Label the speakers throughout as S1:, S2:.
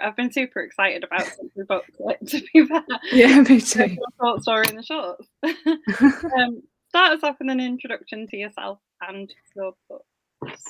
S1: I've been super excited about since we booked it, to be fair.
S2: Yeah, me too.
S1: Short story in the shorts. Start us off with an introduction to yourself and your books.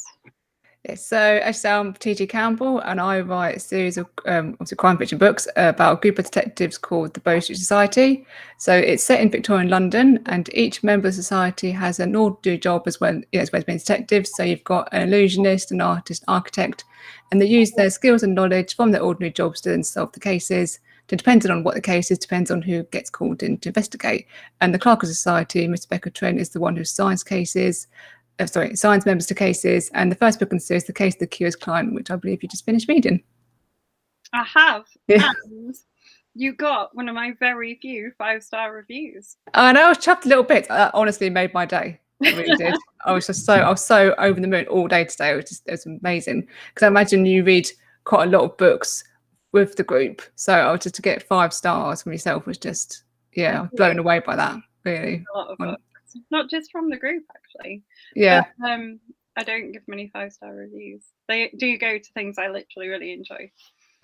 S2: Yeah, so as I'm T G Campbell, and I write a series of obviously crime fiction books about a group of detectives called the Bow Street Society. So it's set in Victorian London, and each member of the society has an ordinary job as well, as well as being detectives. So you've got an illusionist, an artist, architect, and they use their skills and knowledge from their ordinary jobs to then solve the cases. Depending on what the case is, depends on who gets called in to investigate. And the clerk of society, Mr. Becker Trent, is the one who signs cases. Signs members to cases, and the first book in the series, The Case of the Curious Client, which I believe you just finished reading.
S1: I have.
S2: Yeah.
S1: And you got one of my very few 5-star reviews.
S2: I know, I was chuffed a little bit. That honestly made my day. It really did. I was so over the moon all day today. It was amazing. Because I imagine you read quite a lot of books with the group. So I was just to get 5 stars from yourself was just, I was blown away by that, really.
S1: A lot of books. Not just from the group, actually.
S2: Yeah.
S1: But, I don't give many 5-star reviews. They do go to things I literally really enjoy.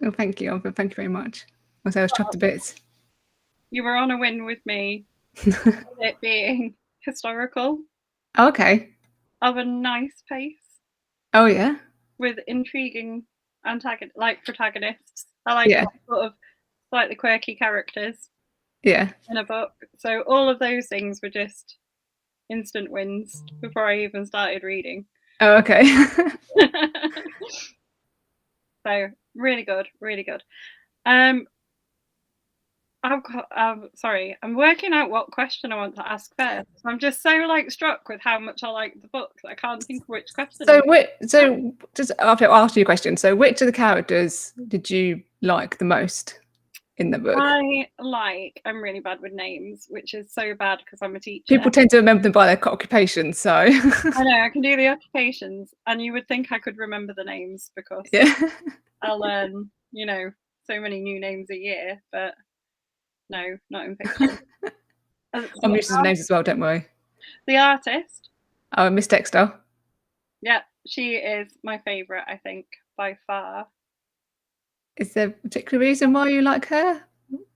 S2: Oh, thank you. Thank you very much. I was chuffed to bits.
S1: You were on a win with me. It being historical.
S2: Okay.
S1: Of a nice pace.
S2: Oh yeah.
S1: With intriguing protagonists. I like sort of slightly quirky characters.
S2: Yeah.
S1: In a book. So all of those things were just instant wins before I even started reading.
S2: Oh, okay.
S1: So really good, really good. I'm working out what question I want to ask first. I'm just so struck with how much I like the book that I can't think of which question.
S2: So just after I'll ask you a question. So which of the characters did you like the most in the book?
S1: I'm really bad with names, which is so bad because I'm a teacher.
S2: People tend to remember them by their occupations, so
S1: I know I can do the occupations, and you would think I could remember the names because I'll learn, so many new names a year, but no, not in fiction.
S2: I'm used to the names as well, don't worry.
S1: The artist.
S2: Oh, Miss Dexter.
S1: Yeah, she is my favourite, I think, by far.
S2: Is there a particular reason why you like her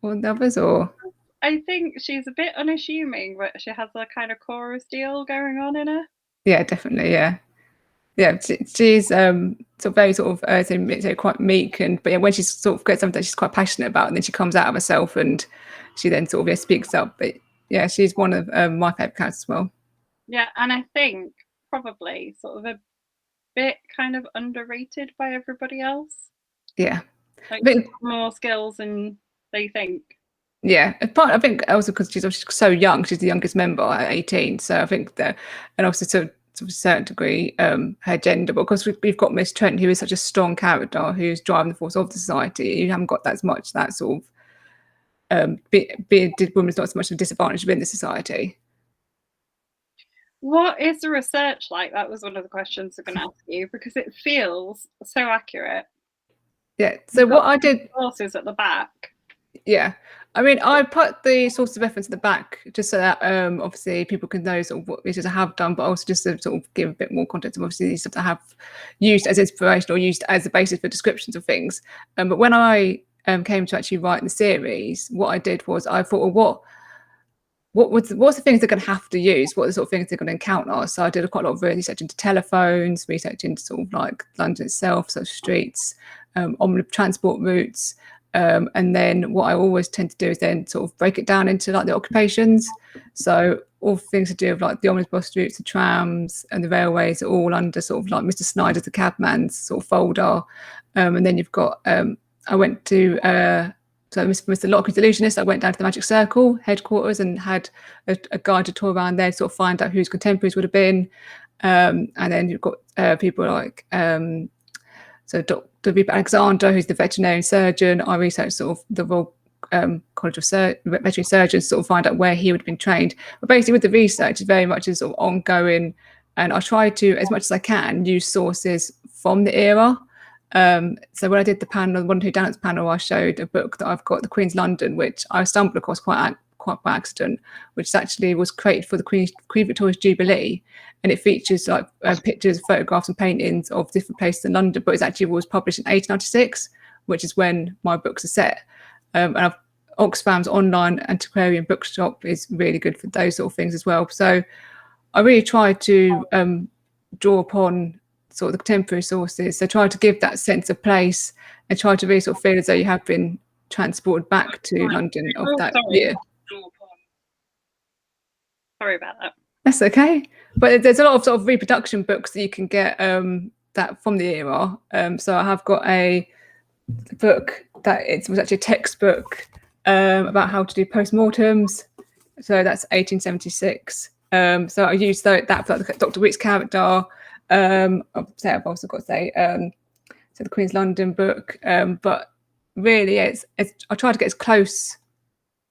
S2: or the others, or?
S1: I think she's a bit unassuming, but she has a kind of chorus deal going on in her.
S2: Yeah, definitely. Yeah. She's very quite meek, but when she sort of gets something that she's quite passionate about, and then she comes out of herself and she then sort of speaks up. But yeah, she's one of my favourite characters as well.
S1: Yeah, and I think probably sort of a bit kind of underrated by everybody else.
S2: Yeah.
S1: More skills than they think.
S2: Yeah, I think also because she's so young. She's the youngest member at 18, so I think that, and also to a certain degree, her gender. But of course, we've got Miss Trent, who is such a strong character, who's driving the force of the society. You haven't got that much that sort of being woman's not so much of a disadvantage within the society.
S1: What is the research like? That was one of the questions I'm going to ask you, because it feels so accurate.
S2: Yeah. So what I did.
S1: Sources at the back.
S2: Yeah. I mean, I put the sources of reference at the back just so that obviously people can know sort of what research I have done, but also just to sort of give a bit more context of obviously stuff that I have used as inspiration or used as a basis for descriptions of things. But when I came to actually write the series, what I did was I thought, well, what's the things they're going to have to use? What are the sort of things they're going to encounter? So I did quite a lot of research into telephones, research into sort of like London itself, so streets, on transport routes. And then what I always tend to do is then sort of break it down into like the occupations. So all things to do with like the omnibus routes, the trams and the railways are all under sort of like Mr. Snyder's, the cabman's sort of folder. And then you've got, I went to, so Mr. Lockwood's illusionist, I went down to the Magic Circle headquarters and had a guided tour around there to sort of find out whose contemporaries would have been. And then you've got people like, so Dr. Rupert Alexander, who's the veterinary surgeon. I researched sort of the Royal College of Veterinary Surgeons to sort of find out where he would have been trained. But basically with the research, it's very much sort of ongoing. And I try to, as much as I can, use sources from the era. So when I did the panel, one or two Downs panel, I showed a book that I've got, The Queen's London, which I stumbled across quite by accident, which actually was created for the Queen Victoria's Jubilee, and it features like pictures, photographs, and paintings of different places in London. But it actually was published in 1896, which is when my books are set. And Oxfam's online antiquarian bookshop is really good for those sort of things as well. So I really try to draw upon sort of the contemporary sources. So try to give that sense of place and try to really sort of feel as though you have been transported back to London of that year.
S1: Sorry about that.
S2: That's okay. But there's a lot of sort of reproduction books that you can get that from the era. So I have got a book that it was actually a textbook about how to do postmortems. So that's 1876. So I used that for like Dr. Witt's character. I've also got to say, so the Queen's London book. But really, I try to get as close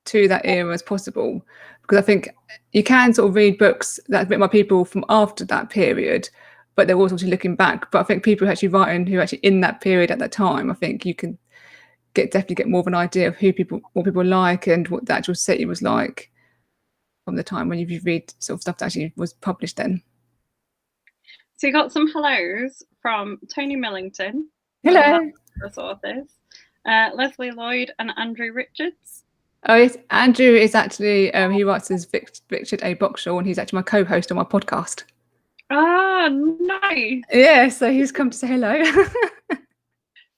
S2: to that era as possible, because I think you can sort of read books that are written by people from after that period, but they're also looking back. But I think people who are actually writing, who are actually in that period at that time, I think you can definitely get more of an idea of what people like and what the actual city was like from the time when you read sort of stuff that actually was published then.
S1: So you got some hellos from Tony Millington.
S2: Hello.
S1: Authors. Leslie Lloyd and Andrew Richards.
S2: Oh, yes. Andrew is actually, he writes as Richard A. Boxall, and he's actually my co-host on my podcast.
S1: Ah, nice.
S2: Yeah, so he's come to say hello.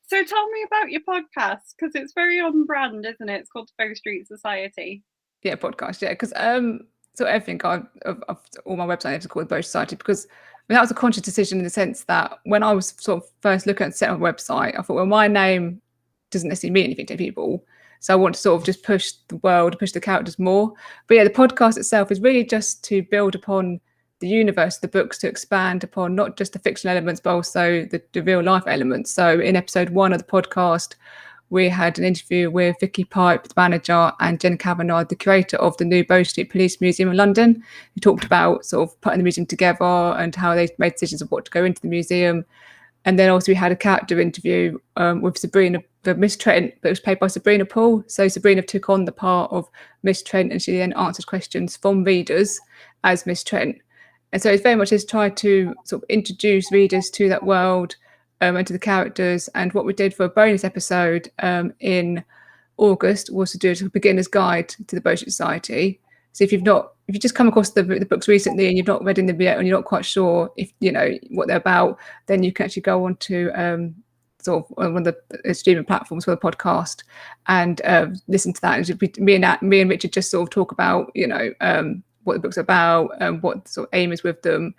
S1: So tell me about your podcast, because it's very on brand, isn't it? It's called Bow Street Society.
S2: Yeah, podcast, yeah. Because so everything all my website is called Bow Society, because that was a conscious decision in the sense that when I was sort of first looking at setting up a website, I thought, well, my name doesn't necessarily mean anything to people. So I want to sort of just push the world, push the characters more. But yeah, the podcast itself is really just to build upon the universe, the books, to expand upon not just the fictional elements, but also the real life elements. So in episode 1 of the podcast, we had an interview with Vicky Pipe, the manager, and Jen Kavanagh, the curator of the new Bow Street Police Museum in London, who talked about sort of putting the museum together and how they made decisions of what to go into the museum. And then also we had a character interview with Sabrina, the Miss Trent, but it was played by Sabrina Paul. So Sabrina took on the part of Miss Trent, and she then answered questions from readers as Miss Trent. And so it's very much just tried to sort of introduce readers to that world and to the characters. And what we did for a bonus episode in August was to do a beginner's guide to the Bow Street Society. So if you've just come across the books recently and you've not read in them yet and you're not quite sure if you know what they're about, then you can actually go on to sort of one of the streaming platforms for the podcast and listen to that. And me and Richard just sort of talk about what the book's about and what the sort of aim is with them.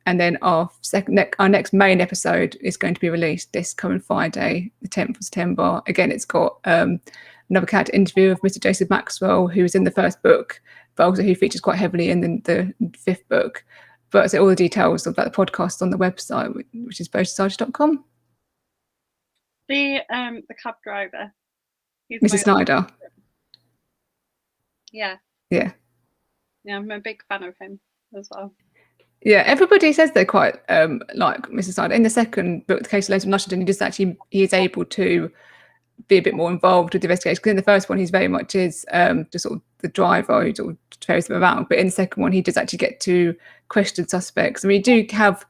S2: And then our next main episode is going to be released this coming Friday, the 10th of September. Again, it's got another character interview of Mr. Joseph Maxwell, who was in the first book, but also who features quite heavily in the 5th book. But so all the details about the podcast on the website, which is bowsociety.com.
S1: The cab driver,
S2: Mr. Snyder.
S1: Yeah.
S2: Yeah.
S1: Yeah, I'm a big fan of him as well.
S2: Yeah, everybody says they're quite like Mr. Snyder. In the second book, The Case of Lady Lushington, he is able to be a bit more involved with the investigation. Because in the first one, he's very much just sort of the driver who sort of ferries them around. But in the second one, he does actually get to question suspects. And we do have,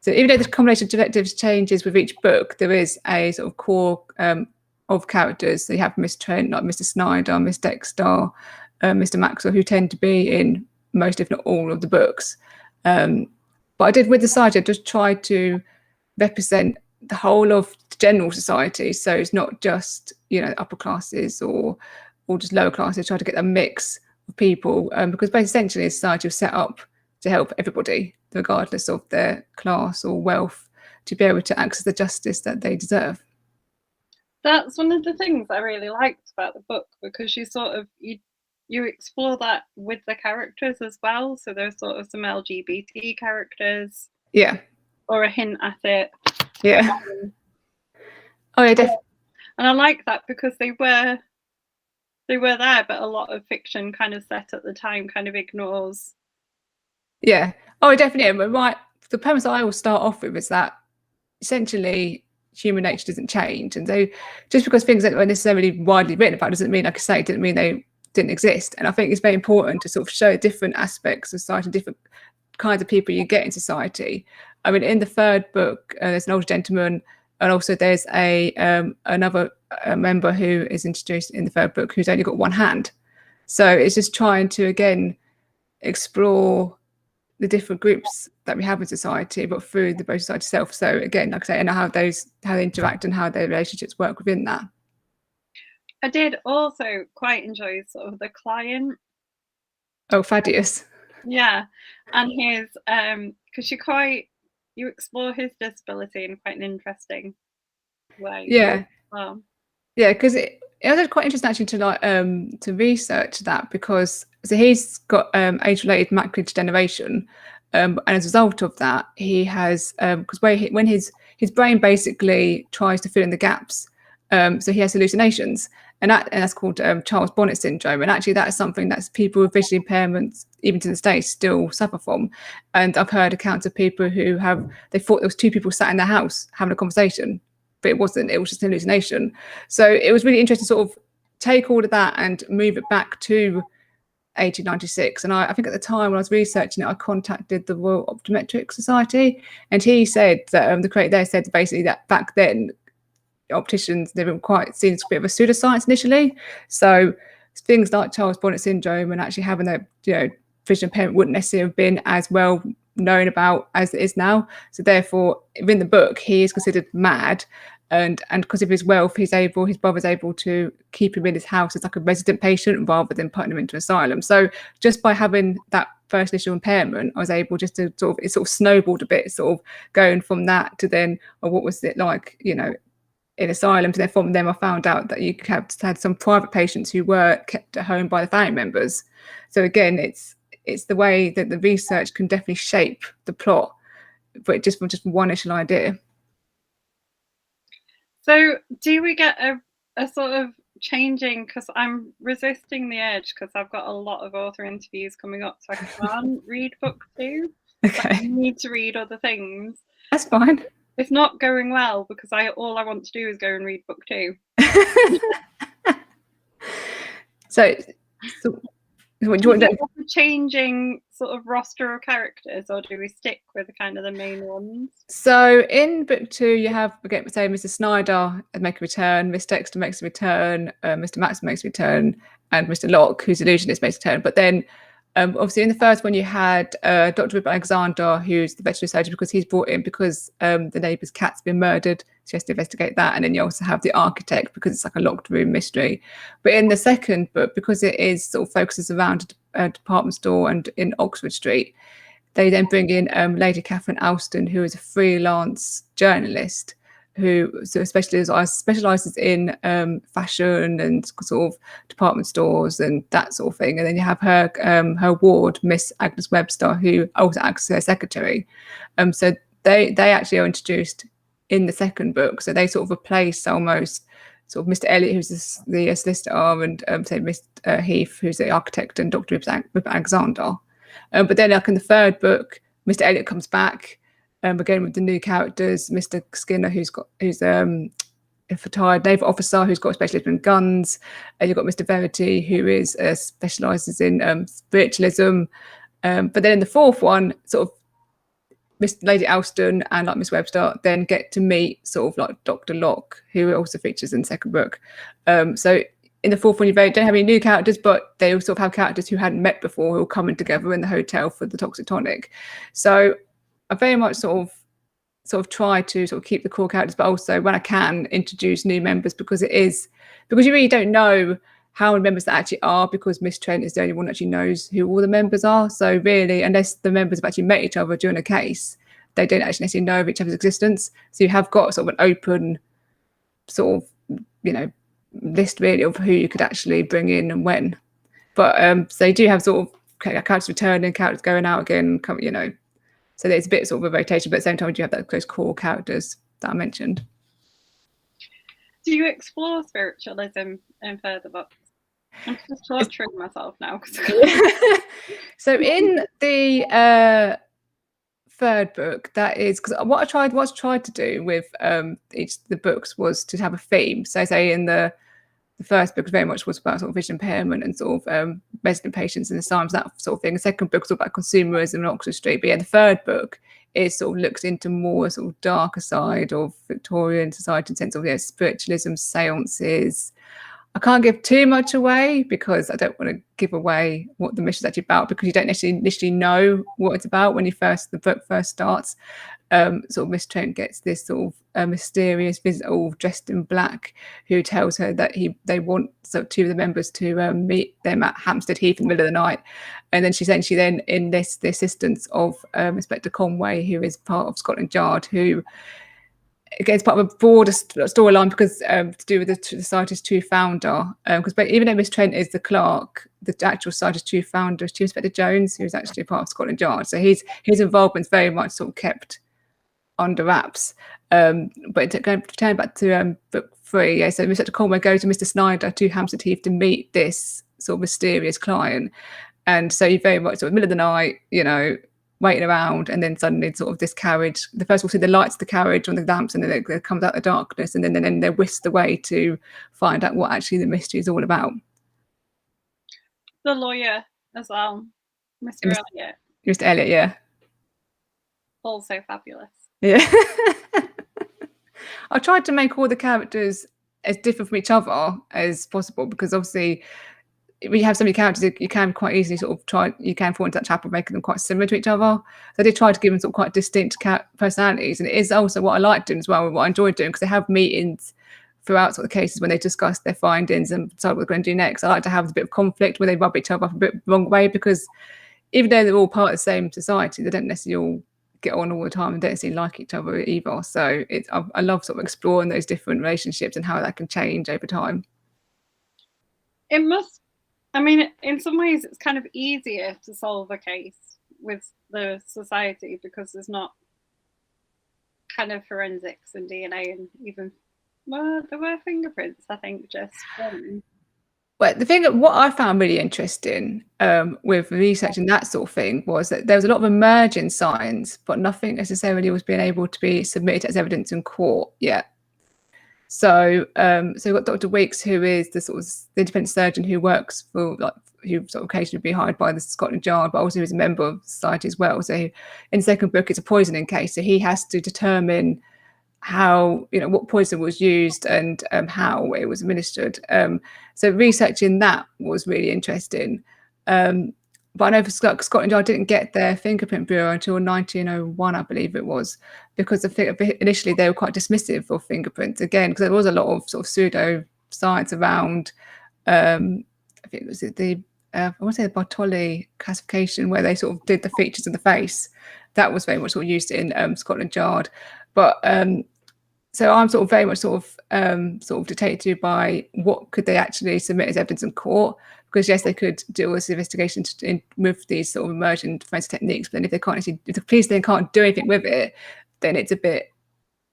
S2: so even though the combination of detectives changes with each book, there is a sort of core of characters. So you have Miss Trent, like Mr. Snyder, Miss Dexter, Mr. Maxwell, who tend to be in most, if not all, of the books. But I did with the society, I just tried to represent the whole of the general society. So it's not just, upper classes or just lower classes, try to get a mix of people, because essentially a society was set up to help everybody, regardless of their class or wealth, to be able to access the justice that they deserve.
S1: That's one of the things I really liked about the book, because you explore that with the characters as well. So there's sort of some LGBT characters.
S2: Yeah.
S1: Or a hint at it.
S2: Yeah. Oh yeah, definitely.
S1: And I like that because they were there, but a lot of fiction kind of set at the time kind of ignores.
S2: Yeah. Oh, definitely. But right. The premise I will start off with is that essentially human nature doesn't change. And so just because things that were necessarily widely written about doesn't mean, like I say, it didn't mean they didn't exist. And I think it's very important to sort of show different aspects of society, different kinds of people you get in society. I mean, in the third book, there's an older gentleman, and also there's another a member who is introduced in the third book who's only got one hand. So it's just trying to, again, explore the different groups that we have in society, but through the both society itself. So again, like I say, and how they interact and how their relationships work within that.
S1: I did also quite enjoy sort of the client.
S2: Oh, Thaddeus.
S1: Yeah, and his because you explore his disability in quite an interesting way.
S2: Yeah.
S1: Well,
S2: yeah, because it was quite interesting actually to research that, because so he's got age-related macular degeneration, and as a result of that, he has because when his brain basically tries to fill in the gaps, so he has hallucinations, and that's called Charles Bonnet syndrome. And actually, that is something that people with visual impairments, even to this day, still suffer from. And I've heard accounts of people who they thought there was two people sat in their house having a conversation, but it wasn't. It was just an hallucination. So it was really interesting to sort of take all of that and move it back to 1896. And I think at the time when I was researching it, I contacted the Royal Optometric Society, and he said that the creator there said basically that back then opticians, they were quite seen as a bit of a pseudoscience initially. So things like Charles Bonnet syndrome and actually having a vision impairment wouldn't necessarily have been as well known about as it is now. So therefore, in the book, he is considered mad, and because of his wealth, his brother's able to keep him in his house as like a resident patient rather than putting him into asylum. So just by having that first initial impairment, I was able just to it sort of snowballed a bit, sort of going from that to then, what was it like, in asylums. And then from them, I found out that you had some private patients who were kept at home by the family members. So again, it's the way that the research can definitely shape the plot, but just from just one initial idea.
S1: So do we get a sort of changing, because I'm resisting the urge because I've got a lot of author interviews coming up, so I can't read book 2.
S2: Okay.
S1: I need to read other things.
S2: That's fine.
S1: It's not going well because all I want to do is go and read book 2.
S2: So what do you want to
S1: do? Changing sort of roster of characters, or do we stick with kind of the main ones?
S2: So in book 2, you have, again, say Mr. Snyder make a return, Miss Dexter makes a return, Mr. Max makes a return, and Mr. Locke, who's illusionist, makes a return. But then obviously in the first one you had Dr. Rupert Alexander, who's the veterinary surgeon, because he's brought in because the neighbour's cat's been murdered. She has to investigate that. And then you also have the architect, because it's like a locked room mystery. But in the second book, because it is sort of focuses around a department store and in Oxford Street, they then bring in Lady Catherine Alston, who is a freelance journalist who specialises in fashion and sort of department stores and that sort of thing. And then you have her ward, Miss Agnes Webster, who also acts as her secretary. So they actually are introduced in the second book. So they sort of replace almost sort of Mr. Elliot, who's the solicitor, and say Mr. Heath, who's the architect, and Dr. Rupert Alexander. But then, like in the third book, Mr. Elliot comes back again with the new characters. Mr. Skinner, who's a retired naval officer who's got a specialism in guns. You've got Mr. Verity, who is specialises in spiritualism. But then in the fourth one, sort of Miss Lady Alston and like Miss Webster then get to meet sort of like Dr. Locke, who also features in the second book. So in the fourth one, you don't have any new characters, but they sort of have characters who hadn't met before who are coming together in the hotel for the toxic tonic. So I very much sort of try to sort of keep the core characters, but also when I can introduce new members, because you really don't know how many members there actually are, because Miss Trent is the only one that actually knows who all the members are. So really, unless the members have actually met each other during a case, they don't actually necessarily know of each other's existence. So you have got sort of an open sort of, list really of who you could actually bring in and when. But so you do have sort of characters returning, characters going out again, so there's a bit sort of a rotation, but at the same time you have those core characters that I mentioned. Do
S1: you explore spiritualism in further books? I'm just torturing myself now.
S2: So in the third book, that is because what's tried to do with each of the books was to have a theme. So say in the first book very much was about sort of vision impairment and sort of resident patients in asylums, that sort of thing. The second book was all about consumerism in Oxford Street. But yeah, the third book it sort of looks into more sort of darker side of Victorian society in sense of spiritualism, seances. I can't give too much away because I don't want to give away what the mystery is actually about, because you don't initially know what it's about when the book first starts. Sort of Miss Trent gets this sort of mysterious visitor all dressed in black who tells her that they want two of the members to meet them at Hampstead Heath in the middle of the night, and then she then enlists the assistance of Inspector Conway, who is part of Scotland Yard, who again is part of a broader storyline because to do with the Society's true founder, because even though Miss Trent is the clerk, the actual Society's true founder is Chief Inspector Jones, who's actually part of Scotland Yard, so his involvement's very much sort of kept under wraps. But to turn back to book 3, so Mr. Conway goes with Mr. Snyder to Hampstead Heath to meet this sort of mysterious client, and so you very much sort of middle of the night, waiting around, and then suddenly sort of this carriage, the first we'll see the lights of the carriage on the lamps, and then it comes out the darkness, and then they're whisked away to find out what actually the mystery is all about.
S1: The lawyer as well, Mr. Elliot.
S2: Mr. Elliot, yeah.
S1: Also fabulous.
S2: Yeah. I tried to make all the characters as different from each other as possible, because obviously when you have so many characters, you can quite easily sort of fall into that trap of making them quite similar to each other. So I did try to give them sort of quite distinct personalities, and it is also what I like doing as well, and what I enjoyed doing, because they have meetings throughout sort of the cases when they discuss their findings and decide what they're going to do next. I like to have a bit of conflict where they rub each other up a bit the wrong way, because even though they're all part of the same society, they don't necessarily all get on all the time and don't seem like each other either. So I love sort of exploring those different relationships and how that can change over time.
S1: It must, I mean, in some ways it's kind of easier to solve a case with the Society because there's not kind of forensics and DNA, and even, well, there were fingerprints, I think, just
S2: Well, the thing that what I found really interesting with researching that sort of thing was that there was a lot of emerging signs, but nothing necessarily was being able to be submitted as evidence in court yet. So, we've got Dr. Weeks, who is the independent surgeon who works for, who sort of occasionally be hired by the Scotland Yard, but also is a member of the Society as well. So, in the second book, it's a poisoning case, so he has to determine how, what poison was used and how it was administered. So researching that was really interesting. But I know for Scotland Yard didn't get their fingerprint bureau until 1901, I believe it was, because initially they were quite dismissive of fingerprints, again, because there was a lot of sort of pseudo science around. I think it was I want to say the Bartoli classification, where they sort of did the features of the face. That was very much sort of used in Scotland Yard. But so I'm sort of very much sort of dictated to by what could they actually submit as evidence in court, because yes, they could do a investigation with these sort of emerging forensic techniques, but then if the police then can't do anything with it, then it's a bit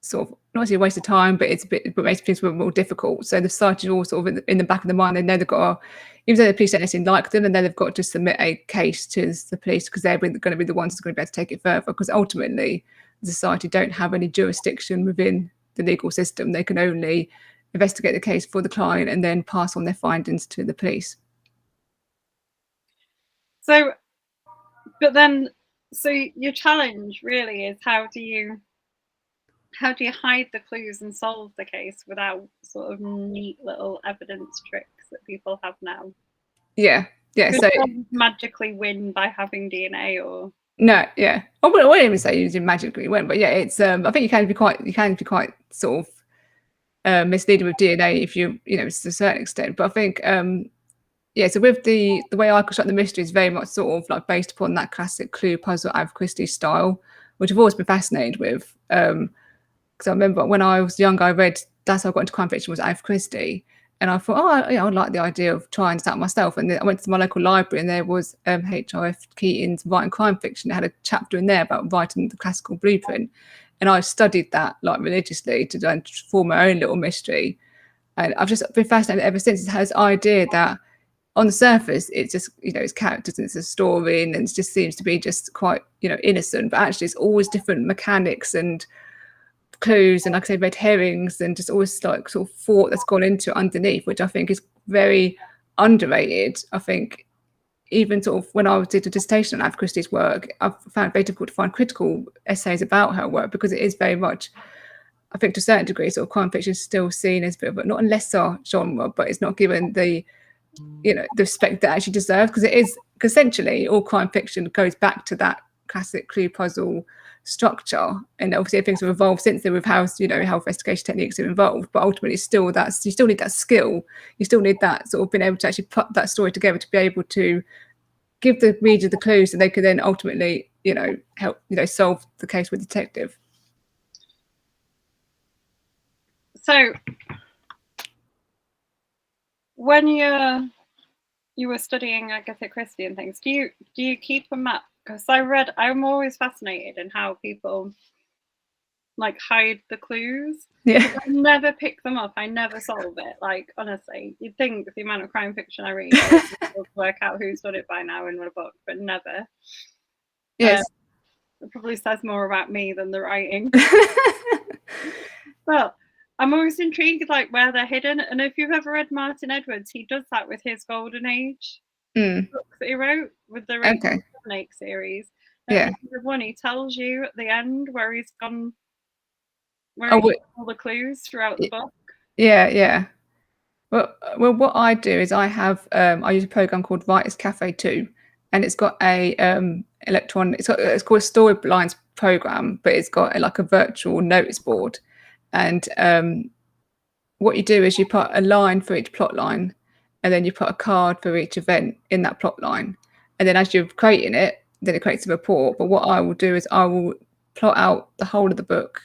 S2: sort of not necessarily a waste of time, but it makes things a bit more difficult. So the Society all sort of in the back of their mind, they know they've got to, even though the police don't necessarily like them, and then they've got to submit a case to the police, because they're going to be the ones who's going to be able to take it further, because ultimately the Society don't have any jurisdiction within the legal system. They can only investigate the case for the client and then pass on their findings to the police.
S1: So, but then, so your challenge really is how do you hide the clues and solve the case without sort of neat little evidence tricks that people have now?
S2: Yeah.
S1: Could you magically win by having DNA, or?
S2: No, yeah. I wouldn't even say you magically win, but yeah, it's. I think you can be quite sort of misleading with DNA if to a certain extent. But I think, so with the way I construct the mystery is very much sort of like based upon that classic clue puzzle Agatha Christie style, which I've always been fascinated with. Because I remember when I was young, that's how I got into crime fiction, was Agatha Christie. And I thought, I like the idea of trying that myself. And then I went to my local library, and there was H.R.F. Keating's Writing Crime Fiction. It had a chapter in there about writing the classical blueprint. And I studied that religiously to form my own little mystery. And I've just been fascinated ever since. It has this idea that on the surface, it's just, it's characters and it's a story, and it just seems to be just quite, innocent. But actually, it's always different mechanics and clues, and like I say, red herrings, and just always like sort of thought that's gone into underneath, which I think is very underrated. I think even sort of when I did a dissertation on Agatha Christie's work, I found it very difficult to find critical essays about her work, because it is very much, I think to a certain degree, sort of crime fiction is still seen as a bit of not a lesser genre, but it's not given the, you know, the respect that it actually deserves, because it is, because essentially all crime fiction goes back to that classic clue puzzle structure, and obviously things have evolved since then with how, you know, how investigation techniques have evolved, but ultimately still that's, you still need that skill, you still need that sort of being able to actually put that story together to be able to give the reader the clues so they could then ultimately, you know, help, you know, solve the case with the detective.
S1: So when you were studying Agatha Christie and things, do you keep a map? Because I'm always fascinated in how people like hide the clues.
S2: Yeah.
S1: I never pick them up. I never solve it. Like, honestly, you'd think the amount of crime fiction I read, I would work out who's done it by now in a book, but never.
S2: Yes.
S1: It probably says more about me than the writing. But I'm always intrigued, like, where they're hidden. And if you've ever read Martin Edwards, he does that with his Golden Age books that he wrote with the Rachel Snake series. At the end of one, he tells you at the end where he's gone, where he's all the clues throughout the book.
S2: Yeah. Well, what I do is I have I use a program called Writers Cafe 2, and it's got a it's called a Storylines program, but it's got like a virtual notice board, and what you do is you put a line for each plot line, and then you put a card for each event in that plot line, and then as you're creating it, then it creates a report. But what I will do is I will plot out the whole of the book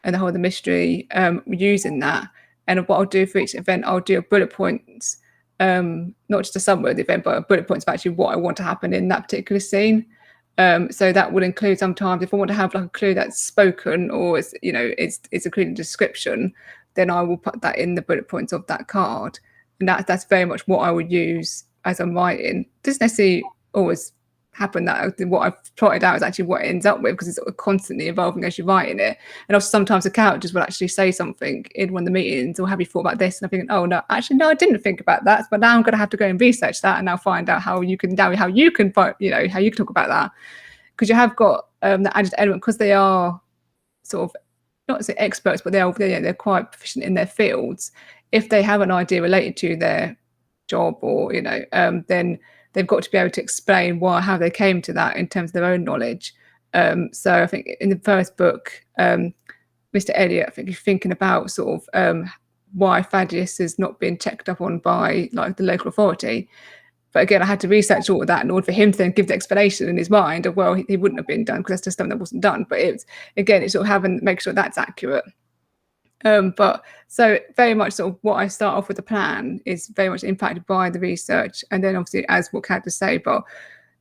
S2: and the whole of the mystery using that. And what I'll do for each event, I'll do a bullet points, not just a summary of the event, but a bullet points of actually what I want to happen in that particular scene. So that would include sometimes if I want to have like a clue that's spoken or it's, you know, it's including description, then I will put that in the bullet points of that card. And that's very much what I would use as I'm writing. It doesn't necessarily always happen that what I've plotted out is actually what it ends up with, because it's sort of constantly evolving as you're writing it. And also sometimes the characters will actually say something in one of the meetings, or have you thought about this? And I'm thinking, oh no, actually no, I didn't think about that, but now I'm going to have to go and research that and now find out how you can talk about that, because you have got the added element, because they are sort of not to say experts, but they're quite proficient in their fields. If they have an idea related to their job, or you know, then they've got to be able to explain how they came to that in terms of their own knowledge. So I think in the first book, Mr. Elliot, I think he's thinking about sort of why Thaddeus has not been checked up on by like the local authority. But again, I had to research all of that in order for him to then give the explanation in his mind of, well, he wouldn't have been done because that's just something that wasn't done. But it's sort of make sure that's accurate. But so very much sort of what I start off with the plan is very much impacted by the research, and then obviously as what characters say. But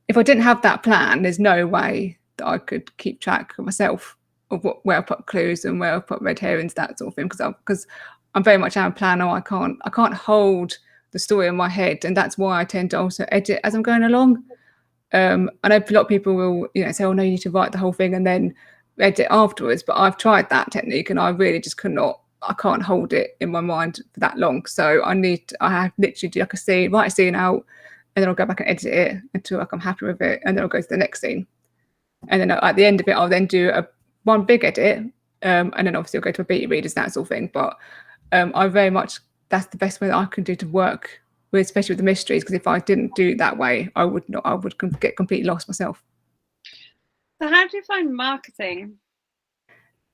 S2: if I didn't have that plan, there's no way that I could keep track of myself of where I put clues and where I put red herrings, that sort of thing, because I'm very much out of planner. I can't hold the story in my head, and that's why I tend to also edit as I'm going along. I know a lot of people will, you know, say, oh no, you need to write the whole thing and then edit afterwards, but I've tried that technique and I really just I can't hold it in my mind for that long. So I have literally do like a scene, write a scene out, and then I'll go back and edit it until like I'm happy with it, and then I'll go to the next scene, and then at the end of it I'll then do one big edit, and then obviously I'll go to a beta readers, that sort of thing. But I very much, that's the best way that I can do to work with, especially with the mysteries, because if I didn't do it that way, I would get completely lost myself.
S1: So how do you find marketing?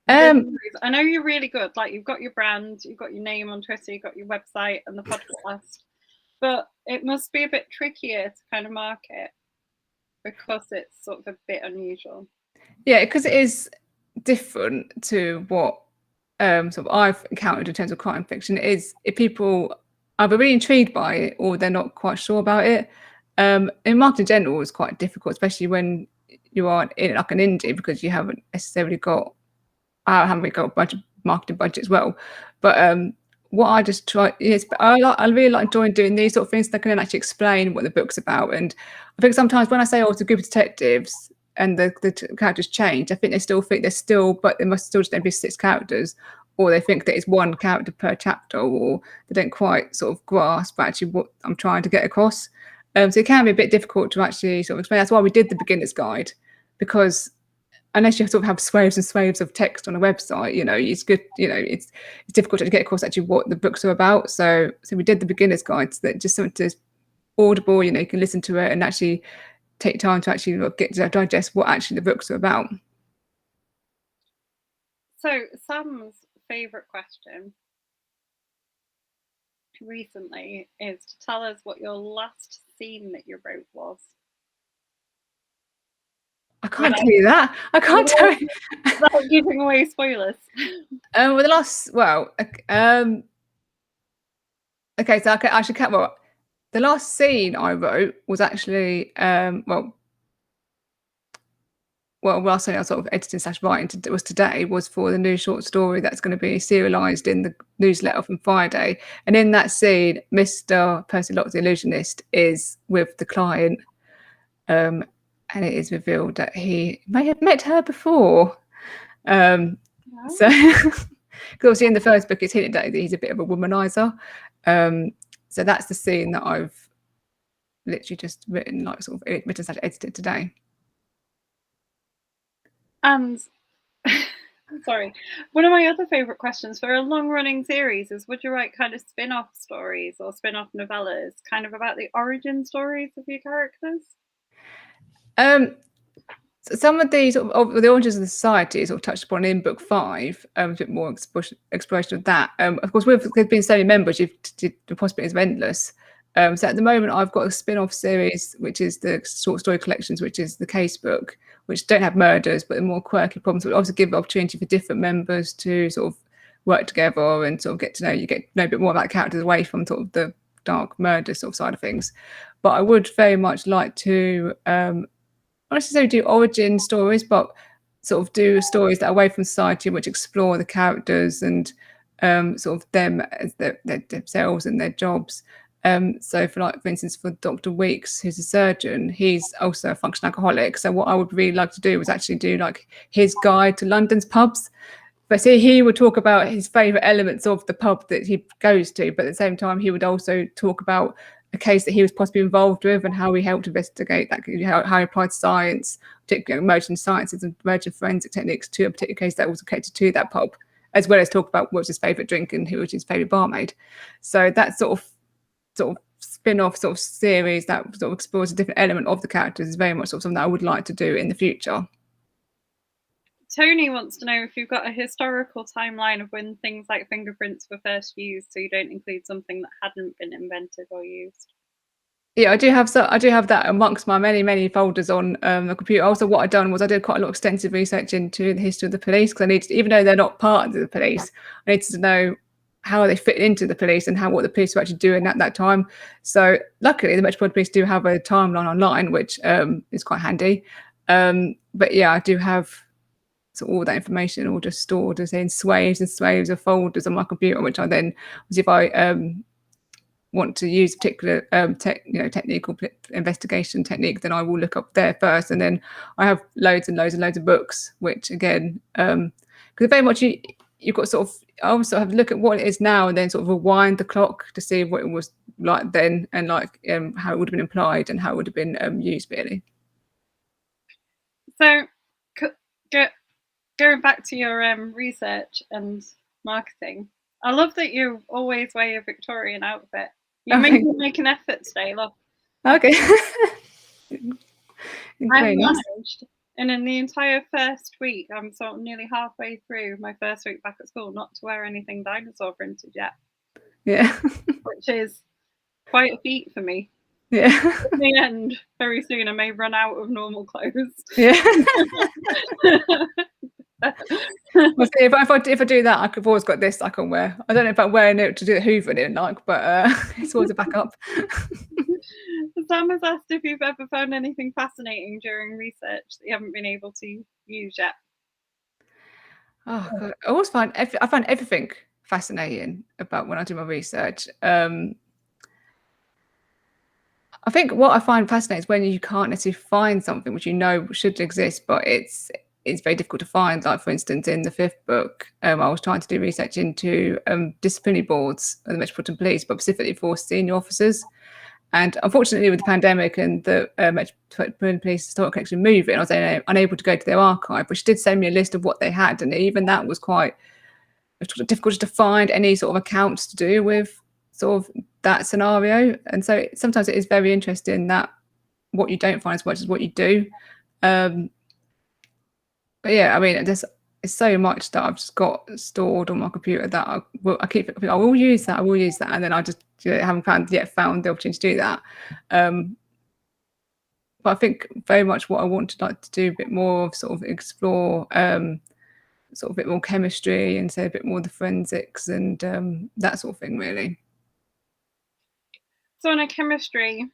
S1: I know you're really good. Like, you've got your brand, you've got your name on Twitter, you've got your website and the podcast, but it must be a bit trickier to kind of market because it's sort of a bit unusual.
S2: Yeah, because it is different to what sort of I've encountered in terms of crime fiction. It is, if people either really intrigued by it or they're not quite sure about it. In marketing in general is quite difficult, especially when you are in like an indie, because you haven't necessarily got marketing budget as well. But what I just try is, I really like enjoying doing these sort of things that can then actually explain what the book's about. And I think sometimes when I say, oh, it's a group of detectives and the characters change, I think they still think but there must still just be 6 characters, or they think that it's one character per chapter, or they don't quite sort of grasp actually what I'm trying to get across. So it can be a bit difficult to actually sort of explain. That's why we did the beginner's guide, because unless you sort of have swathes and swathes of text on a website, it's good, it's difficult to get across actually what the books are about. So we did the beginner's guide, so that just something that's audible, you can listen to it and actually take time to actually get to digest what actually the books are about.
S1: So Sam's favourite question recently is to tell us what your last scene that you wrote was.
S2: I can't tell you that. I can't tell you.
S1: Without giving away spoilers.
S2: Well, okay, so I should count. Well, the last scene I wrote was actually last thing I was sort of editing / writing was today, was for the new short story that's going to be serialized in the newsletter from Friday. And in that scene, Mr. Percy Locke, the illusionist, is with the client, and it is revealed that he may have met her before. So, because obviously in the first book, it's hinted that he's a bit of a womanizer. So that's the scene that I've literally just written, like sort of written / edited today.
S1: And sorry, one of my other favourite questions for a long-running series is, would you write kind of spin-off stories or spin-off novellas, kind of about the origin stories of your characters?
S2: So some of these of the origins of the society is sort of touched upon in book 5, a bit more exploration of that. Of course, with there been so many members, the possibilities are endless. So at the moment, I've got a spin-off series, which is the short story collections, which is the case book, which don't have murders, but more quirky problems, which also give the opportunity for different members to sort of work together and sort of get to know a bit more about characters away from sort of the dark murder sort of side of things. But I would very much like to not necessarily do origin stories, but sort of do stories that are away from society, which explore the characters and sort of them as themselves and their jobs. So for instance, for Dr. Weeks, who's a surgeon, he's also a functional alcoholic. So what I would really like to do was actually do like his guide to London's pubs. But see, he would talk about his favourite elements of the pub that he goes to, but at the same time, he would also talk about a case that he was possibly involved with and how he helped investigate that, how he applied science, particularly emerging sciences and emerging forensic techniques to a particular case that was connected to that pub, as well as talk about what was his favourite drink and who was his favourite barmaid. So that sort of spin-off sort of series that sort of explores a different element of the characters is very much sort of something that I would like to do in the future.
S1: Tony wants to know if you've got a historical timeline of when things like fingerprints were first used, so you don't include something that hadn't been invented or used.
S2: Yeah, I do have that amongst my many folders on the computer. Also, what I've done was I did quite a lot of extensive research into the history of the police, because I needed, even though they're not part of the police, I needed to know how they fit into the police and what the police were actually doing at that time. So luckily, the Metropolitan Police do have a timeline online, which is quite handy. But yeah, I do have all that information all just stored as in swathes and swathes of folders on my computer, which I then, if I want to use a particular technical investigation technique, then I will look up there first, and then I have loads and loads of books, which again, because very much you've got sort of, I also have to look at what it is now and then sort of rewind the clock to see what it was like then, and like how it would have been implied and how it would have been used really.
S1: So going back to your you and marketing, I love that you always wear your Victorian outfit. You make an effort today, look.
S2: Okay.
S1: I managed, and in the entire first week, I'm sort of nearly halfway through my first week back at school, not to wear anything dinosaur printed yet.
S2: Yeah.
S1: Which is quite a feat for me.
S2: Yeah.
S1: In the end, very soon I may run out of normal clothes.
S2: Yeah. Well, see, if I do that, I've always got this I can wear. I don't know if I'm wearing it to do the hoovering like, but it's always a backup.
S1: Sam has asked if you've ever found anything fascinating during research that you haven't been able to use yet.
S2: Oh God. I find everything fascinating about when I do my research. I think what I find fascinating is when you can't necessarily find something which you know should exist, but it's very difficult to find. Like, for instance, in the 5th book, I was trying to do research into disciplinary boards of the Metropolitan Police, but specifically for senior officers. And unfortunately, with the pandemic and the Metropolitan Police Historic Collection moving, I was unable to go to their archive, but she did send me a list of what they had. And even that was quite difficult to find any sort of accounts to do with sort of that scenario. And so sometimes it is very interesting that what you don't find as much as what you do. But yeah, I mean, there's so much that I've just got stored on my computer that I will use that, and then I just haven't found the opportunity to do that. But I think very much what I want to like to do a bit more of, sort of explore sort of a bit more chemistry and say a bit more of the forensics and that sort of thing, really.
S1: So on a chemistry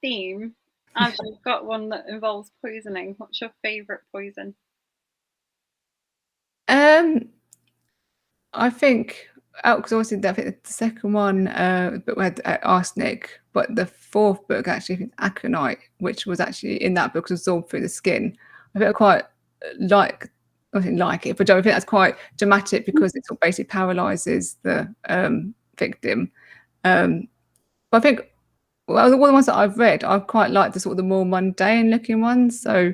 S1: theme, as you've got one that involves poisoning, what's your favourite poison?
S2: I think, because obviously I think the second one book had arsenic, but the fourth book actually, I think aconite, which was actually in that book, was absorbed through the skin. I think I quite I didn't like it, but I think that's quite dramatic because it sort of basically paralyzes the victim. But I think all the ones that I've read, I quite like the sort of the more mundane looking ones. So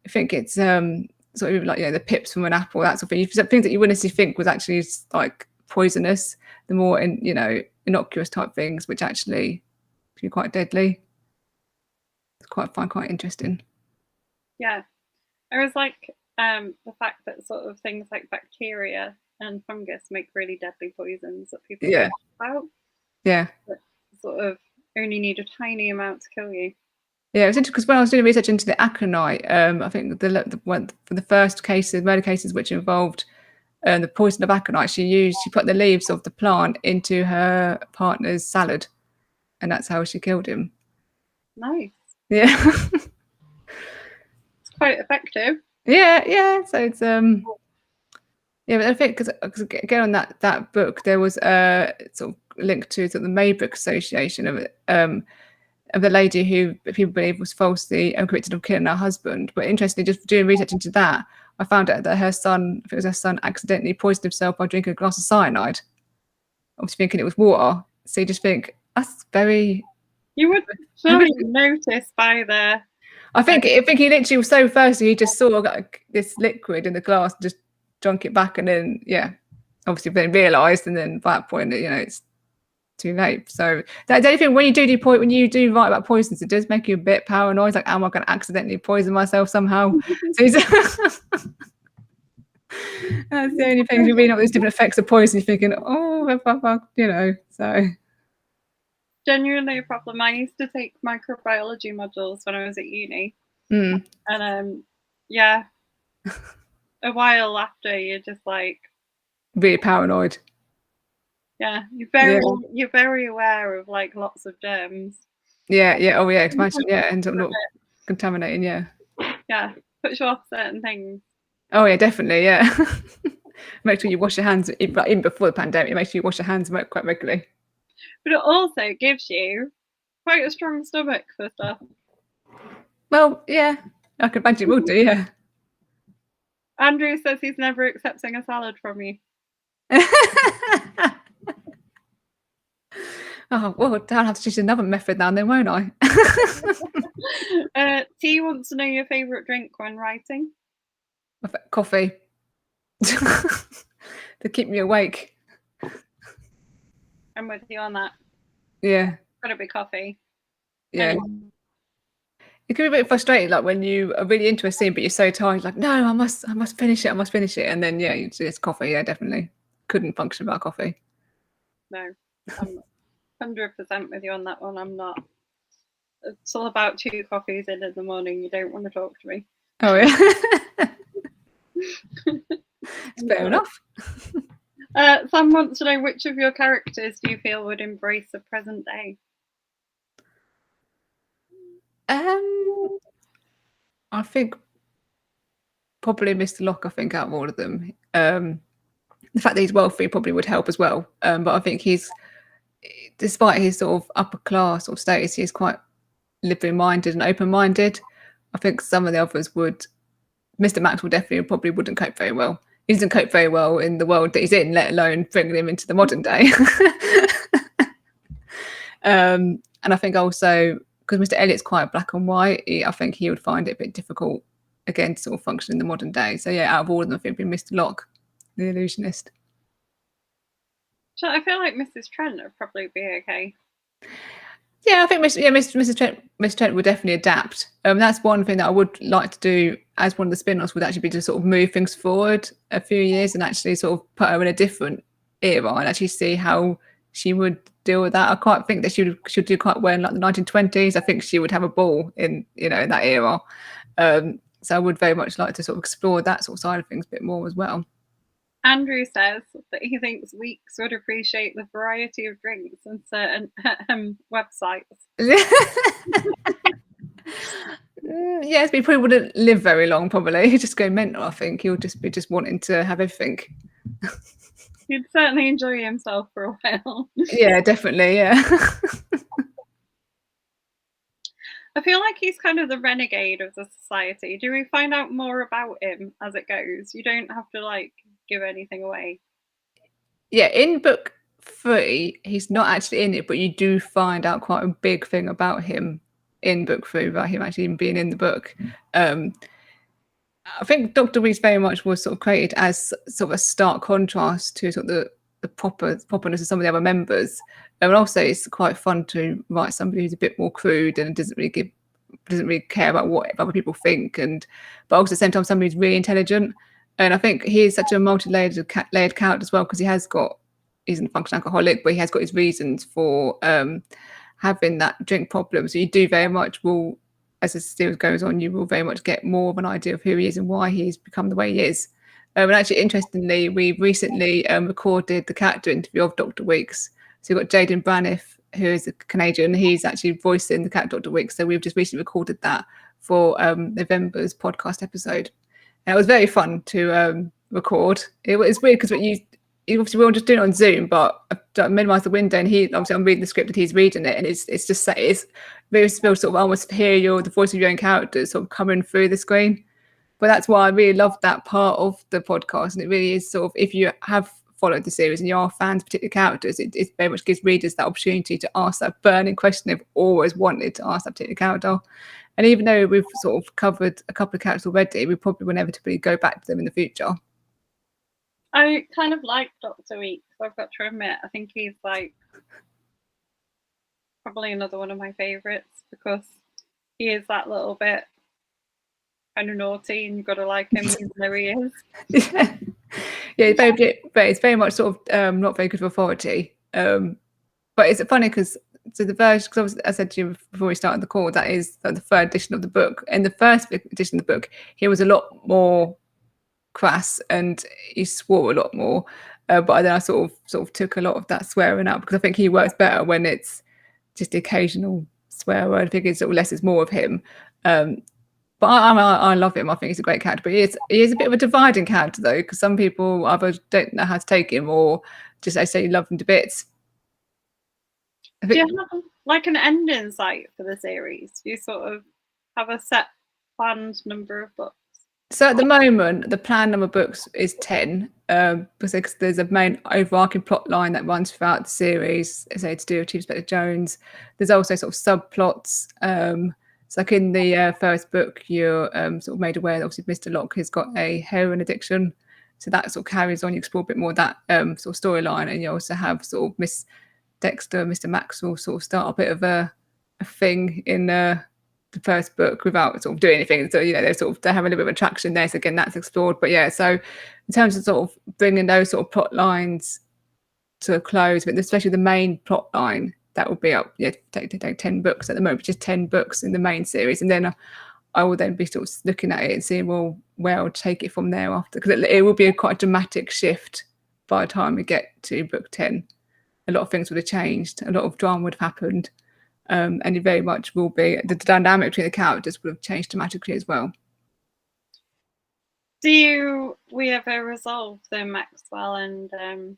S2: I think it's sort of like the pips from an apple, that sort of thing. Things that you wouldn't necessarily think was actually like poisonous, the more innocuous type things, which actually can be quite deadly. It's quite interesting.
S1: Yeah, I was like the fact that sort of things like bacteria and fungus make really deadly poisons that people don't know about.
S2: Yeah.
S1: That sort of only need a tiny amount to kill you.
S2: Yeah, it was interesting because when I was doing research into the aconite, I think for the first cases, murder cases which involved the poison of aconite, she put the leaves of the plant into her partner's salad, and that's how she killed him.
S1: Nice.
S2: Yeah.
S1: It's quite effective.
S2: Yeah. So it's yeah, but I think because again on that book there was a sort of link to the Maybrick Association of the lady who people believe was falsely convicted of killing her husband. But interestingly, just doing research into that, I found out that her son, I think it was her son, accidentally poisoned himself by drinking a glass of cyanide. Obviously thinking it was water. So you just think that's very.
S1: You would surely notice by the.
S2: I think he literally was so thirsty he just saw like this liquid in the glass, and just drunk it back, and then obviously then realised, and then by that point it's too late. So that's the only thing when you do write about poisons, it does make you a bit paranoid. Like, am I going to accidentally poison myself somehow? So that's the only thing. You're reading up these different effects of poison, you're thinking, So
S1: genuinely a problem. I used to take microbiology modules when I was at uni, and a while after you're just like
S2: really paranoid.
S1: Yeah, you're very aware of like lots of germs.
S2: Yeah. Oh yeah, expansion. Yeah, ends up not contaminating. Yeah.
S1: Yeah, puts you off certain things.
S2: Oh yeah, definitely. Yeah. Make sure you wash your hands even before the pandemic. Make sure you wash your hands quite regularly.
S1: But it also gives you quite a strong stomach for stuff.
S2: Well, yeah, I can imagine it will do. Yeah.
S1: Andrew says he's never accepting a salad from you.
S2: Oh, well, I'll have to choose another method now and then, won't I?
S1: T wants to know your favourite drink when writing.
S2: Coffee. To keep me awake.
S1: I'm with you on that.
S2: Yeah.
S1: Gotta be coffee.
S2: Yeah. It can be a bit frustrating, like when you are really into a scene but you're so tired, like, no, I must finish it, and then it's coffee. Yeah, definitely. Couldn't function without coffee.
S1: No, I'm 100% with you on that one. I'm not. It's all about 2 coffees in the morning. You don't want to talk to me.
S2: Oh yeah. It's fair enough.
S1: Sam wants to know, which of your characters do you feel would embrace the present day?
S2: I think probably Mr. Locke. I think out of all of them, the fact that he's wealthy probably would help as well. But I think despite his sort of upper class or status, he's quite liberal-minded and open-minded. I think some of the others would. Mr. Maxwell probably wouldn't cope very well. He doesn't cope very well in the world that he's in, let alone bringing him into the modern day. And And I think also because Mr. Elliott's quite black and white, I think he would find it a bit difficult again to sort of function in the modern day. So yeah, out of all of them, I think it'd be Mr. Locke, the illusionist.
S1: So I feel like Mrs. Trent would probably be okay.
S2: Yeah, I think Mrs. Trent would definitely adapt. That's one thing that I would like to do as one of the spin-offs would actually be to sort of move things forward a few years and actually sort of put her in a different era and actually see how she would deal with that. I quite think that she'd do quite well in like the 1920s. I think she would have a ball in in that era. So I would very much like to sort of explore that sort of side of things a bit more as well.
S1: Andrew says that he thinks Weeks would appreciate the variety of drinks on certain websites.
S2: Yes, but he probably wouldn't live very long. Probably he'd just go mental. I think he'll just be wanting to have everything.
S1: He'd certainly enjoy himself for a while.
S2: Yeah, definitely. Yeah.
S1: I feel like he's kind of the renegade of the society. Do we find out more about him as it goes? You don't have to like give anything away.
S2: Yeah, in book 3, he's not actually in it, but you do find out quite a big thing about him in book 3 about him actually being in the book. I think Dr. Weeks very much was sort of created as sort of a stark contrast to sort of the propperness of some of the other members. And also it's quite fun to write somebody who's a bit more crude and doesn't really care about what other people think, but also at the same time somebody who's really intelligent. And I think he is such a multi-layered character as well, because he's a functional alcoholic, but he has got his reasons for having that drink problem. So you do very much will, as the series goes on, you will very much get more of an idea of who he is and why he's become the way he is. And actually, interestingly, we recently recorded the character interview of Dr. Weeks. So we've got Jaden Braniff, who is a Canadian. He's actually voicing the character Dr. Weeks. So we've just recently recorded that for November's podcast episode. And it was very fun to record. It's weird because obviously we're all just doing it on Zoom, but I've minimised the window, and I'm reading the script and he's reading it, and it's very sort of almost hear the voice of your own characters sort of coming through the screen. But that's why I really love that part of the podcast, and it really is sort of, if you have followed the series and you are fans of particular characters, it very much gives readers that opportunity to ask that burning question they've always wanted to ask that particular character. And even though we've sort of covered a couple of characters already, we probably will inevitably go back to them in the future.
S1: I kind of like Dr. Weeks, I've got to admit. I think he's like probably another one of my favourites, because he is that little bit kind of naughty and you've got to like him even though he is.
S2: Yeah, it's very much sort of not very good for authority. But it's funny because the version, because I said to you before we started the call, that is the third edition of the book. In the first edition of the book, he was a lot more crass and he swore a lot more. But then I sort of took a lot of that swearing out, because I think he works better when it's just the occasional swear word. I think it's sort of less is more of him. But I love him. I think he's a great character. But he is a bit of a dividing character, though, because some people either don't know how to take him or just they say love him to bits.
S1: Do you have like an end in sight for the series? Do you sort of have a set planned number of books?
S2: So at the moment, the planned number of books is 10, because there's a main overarching plot line that runs throughout the series, say to do with Chief Inspector Jones. There's also sort of subplots. So like in the first book, you're sort of made aware that obviously Mr. Locke has got a heroin addiction. So that sort of carries on. You explore a bit more of that sort of storyline. And you also have sort of Miss Dexter, Mr. Maxwell sort of start a bit of a thing in the first book without sort of doing anything. So, they're having a little bit of attraction there. So again, that's explored. But yeah, so in terms of sort of bringing those sort of plot lines to a close, but especially the main plot line, that will be up, take 10 books at the moment, just 10 books in the main series. And then I will then be sort of looking at it and seeing, well, where I'll take it from there after, because it will be quite a dramatic shift by the time we get to book 10. A lot of things would have changed, a lot of drama would have happened, and it very much will be, the dynamic between the characters would have changed dramatically as well.
S1: Do we ever resolve the Maxwell and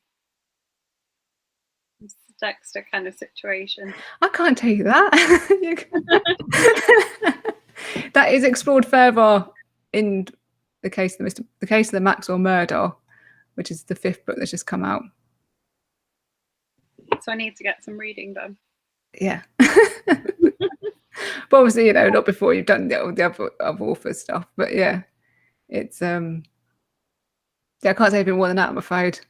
S1: Dexter kind of situation?
S2: I can't tell you that. That is explored further in the case of the Maxwell murder, which is the 5th book that's just come out.
S1: So I need to get some reading done.
S2: Yeah. But obviously, you know, not before you've done the other author stuff. But yeah, it's yeah, I can't say anything more than that, I'm afraid.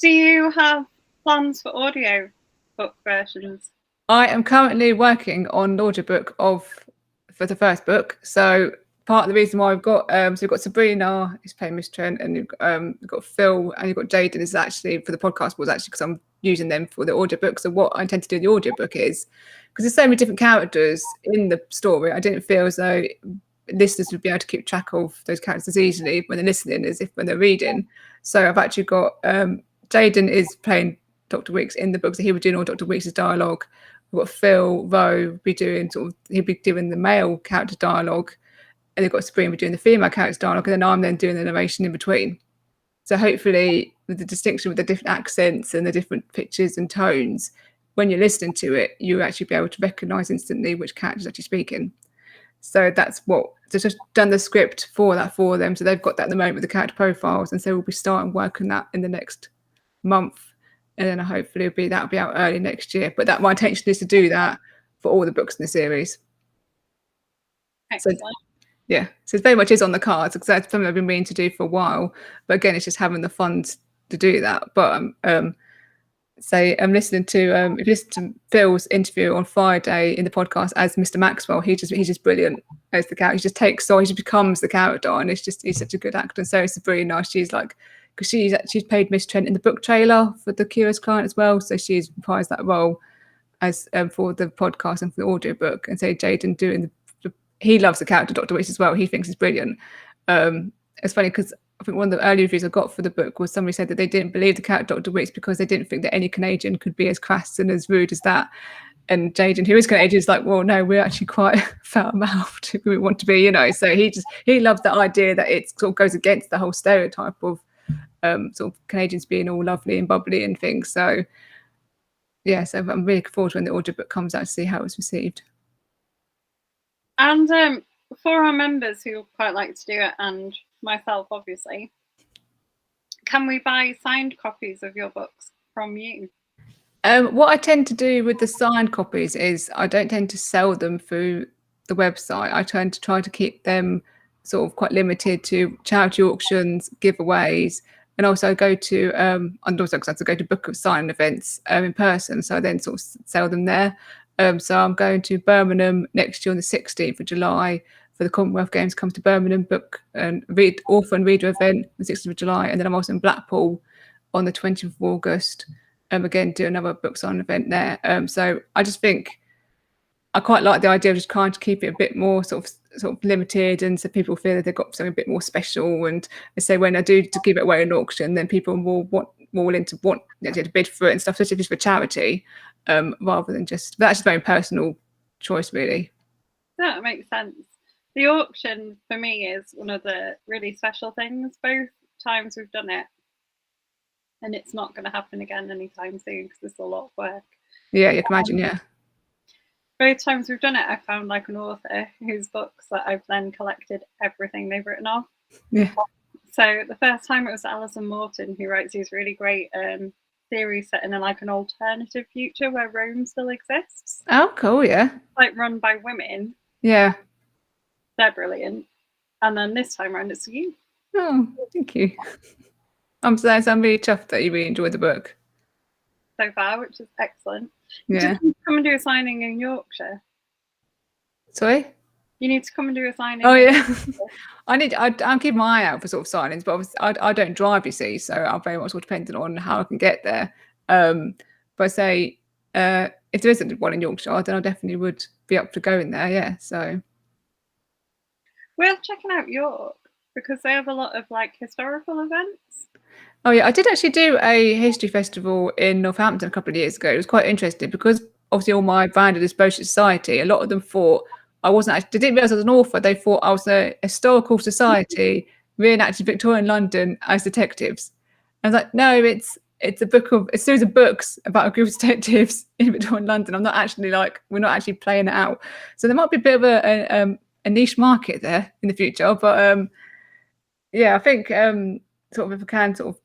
S1: Do you have plans for audio book versions?
S2: I am currently working on an audiobook for the first book. So part of the reason why we've got so we've got Sabrina who's playing Miss Trent, and you've got Phil and you've got Jaden is actually for the podcast was actually because I'm using them for the audiobook. So what I intend to do in the audiobook is because there's so many different characters in the story, I didn't feel as though listeners would be able to keep track of those characters easily when they're listening as if when they're reading. So I've actually got Jaden is playing Dr. Weeks in the book, so he'll be doing all Dr. Weeks' dialogue. We've got Phil Rowe be doing he'll be doing the male character dialogue, and they've got Sabrina be doing the female character dialogue, and then I'm then doing the narration in between. So hopefully with the distinction with the different accents and the different pitches and tones, when you're listening to it, you'll actually be able to recognise instantly which character is actually speaking. So that's what they've just done the script for them. So they've got that at the moment with the character profiles, and so we'll be starting work on that in the next month. And then hopefully that'll be out early next year. But that my intention is to do that for all the books in the series.
S1: Excellent.
S2: So, yeah, so it very much is on the cards because that's something I've been meaning to do for a while. But again, it's just having the funds to do that. But say I'm listening to if you listen to Phil's interview on Friday in the podcast as Mr. Maxwell, he's just brilliant as the character. He just takes on, he just becomes the character, and he's such a good actor. And so is Sabrina. She's like, because she's played Miss Trent in the book trailer for the Curious Client as well, so she's reprised that role as for the podcast and for the audiobook. And so Jaden doing he loves the character Dr. Weeks as well. He thinks he's brilliant. It's funny because I think one of the early reviews I got for the book was somebody said that they didn't believe the character Dr. Weeks because they didn't think that any Canadian could be as crass and as rude as that. And Jaden, who is Canadian, is like, well, no, we're actually quite foul-mouthed if we want to be, you know. So he loves the idea that it sort of goes against the whole stereotype of sort of Canadians being all lovely and bubbly and things. So yeah, so I'm really looking forward to when the audiobook comes out to see how it's received.
S1: And for our members who quite like to do it, and myself obviously, can we buy signed copies of your books from you?
S2: What I tend to do with the signed copies is I don't tend to sell them through the website. I tend to try to keep them sort of quite limited to charity auctions, giveaways, and also go to and also because I have to go to book of signing events in person, so I then sort of sell them there. So I'm going to Birmingham next year on the 16th of July for the Commonwealth Games. Come to Birmingham, book and read author and reader event on the 16th of July, and then I'm also in Blackpool on the 20th of August. Again, do another book signing event there. So I just think I quite like the idea of just trying to keep it a bit more sort of limited, and so people feel that they've got something a bit more special. And I say when I do to give it away in auction, then people are more willing to bid for it and stuff, especially if it's for charity, rather than that's just my own personal choice, really.
S1: That makes sense. The auction for me is one of the really special things. Both times we've done it, and it's not going to happen again anytime soon because it's a lot of work.
S2: Yeah, you can imagine. Yeah.
S1: Both times we've done it, I found like an author whose books that I've then collected everything they've written off.
S2: Yeah.
S1: So the first time it was Alison Morton, who writes these really great theories set in like an alternative future where Rome still exists.
S2: Oh, cool. Yeah.
S1: Like run by women.
S2: Yeah.
S1: They're brilliant. And then this time around, it's you.
S2: Oh, thank you. I'm really chuffed that you really enjoyed the book
S1: so far, which is excellent.
S2: Yeah.
S1: You come and do a signing in Yorkshire.
S2: Sorry?
S1: You need to come and do a signing.
S2: Oh yeah. I'm keeping my eye out for sort of signings, but obviously I don't drive, you see, so I'm very much dependent on how I can get there. But I say if there isn't one in Yorkshire, then I definitely would be up for going there. Yeah. So
S1: worth checking out York because they have a lot of like historical events.
S2: Oh yeah, I did actually do a history festival in Northampton a couple of years ago. It was quite interesting because obviously all my branded exposure society, a lot of them thought I wasn't actually, they didn't realise I was an author. They thought I was a historical society reenacting Victorian London as detectives. I was like, no, it's a series of books about a group of detectives in Victorian London. I'm not actually we're not actually playing it out. So there might be a bit of a niche market there in the future. But yeah, I think sort of if I can sort of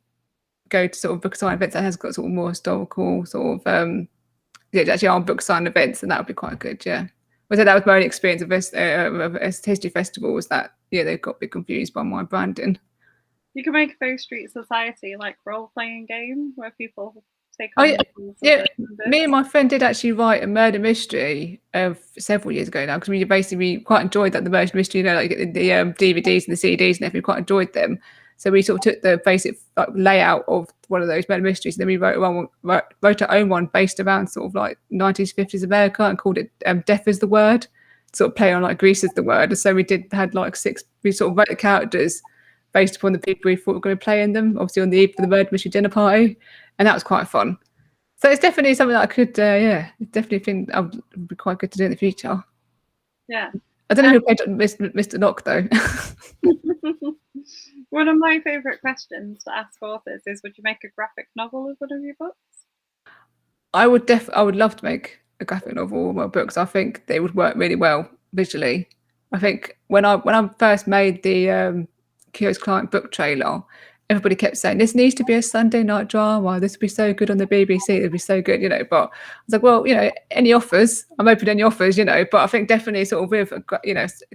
S2: go to sort of book signing events that has got sort of more historical sort of actually on book sign events, and that would be quite good. Yeah, was that was my only experience of a history festival, was that they got a bit confused by my branding.
S1: You can make a Bow Street Society like role-playing game where people take
S2: Oh
S1: on
S2: yeah, me and my friend did actually write a murder mystery several years ago now, because we quite enjoyed that, the murder mystery, like the DVDs and the CDs and everything, we quite enjoyed them. So we sort of took the basic layout of one of those murder mysteries, and then we wrote our own one based around sort of like 90s, 50s America, and called it Death is the Word, sort of play on like Grease is the Word. And so we had like we sort of wrote the characters based upon the people we thought were going to play in them, obviously on the eve of the murder mystery dinner party, and that was quite fun. So it's definitely something that I could, definitely think I would be quite good to do in the future.
S1: Yeah.
S2: I don't know who played Mr. Knock though.
S1: One of my favourite questions to ask authors is, would you make a graphic novel of one of your books?
S2: I would love to make a graphic novel of my books. I think they would work really well visually. I think when I first made the Curious Client book trailer, everybody kept saying this needs to be a Sunday night drama. This would be so good on the BBC. It'd be so good, But I was like, well, any offers? I'm open to any offers, But I think definitely sort of with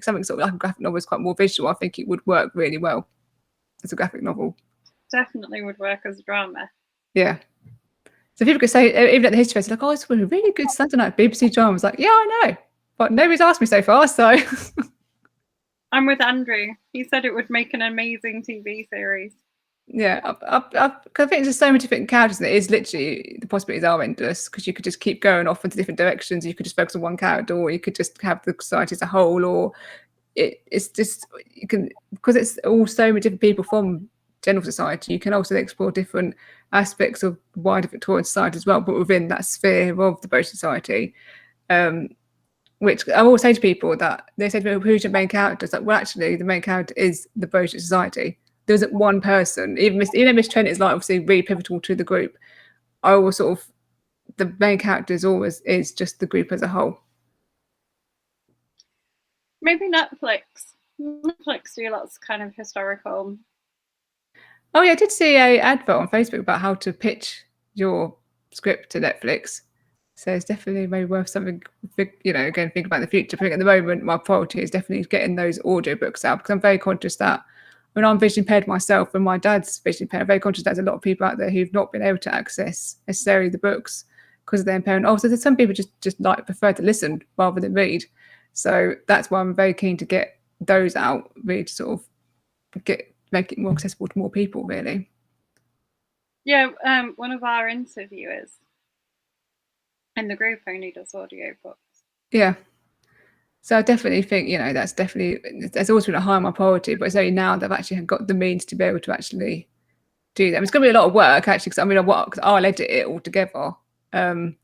S2: something sort of like a graphic novel is quite more visual. I think it would work really well as a graphic novel.
S1: Definitely would work as a drama.
S2: Yeah. So people could say, even at the history fest, like, oh, it's a really good Sunday night BBC drama. I was like, yeah, I know, but nobody's asked me so far. So
S1: I'm with Andrew. He said it would make an amazing TV series.
S2: Yeah, I think there's so many different characters, and it is literally, the possibilities are endless, because you could just keep going off into different directions. You could just focus on one character, or you could just have the society as a whole, or it's just, you can, because it's all so many different people from general society, you can also explore different aspects of wider Victorian society as well, but within that sphere of the Bow Society. Which I always say to people, that they say to me, who's your main character? It's like, well, actually, the main character is the Bow Society. There isn't one person. Even Miss Trent is like obviously really pivotal to the group. I always sort of, the main character is just the group as a whole.
S1: Maybe Netflix. Netflix do lots of kind of historical.
S2: Oh yeah, I did see a advert on Facebook about how to pitch your script to Netflix. So it's definitely maybe worth something, again, think about in the future. I think at the moment, my priority is definitely getting those audiobooks out, because I'm very conscious that when I'm visually impaired myself and my dad's visually impaired, I'm very conscious that there's a lot of people out there who've not been able to access necessarily the books because of their impairment. Also, there's some people just like prefer to listen rather than read. So that's why I'm very keen to get those out, really, to sort of make it more accessible to more people, really.
S1: Yeah, one of our interviewers in the group only does audiobooks.
S2: Yeah. So I definitely think, that's always been a high on my priority, but it's only now that I've actually got the means to be able to actually do that. It's going to be a lot of work, actually, because I'll edit it all together. I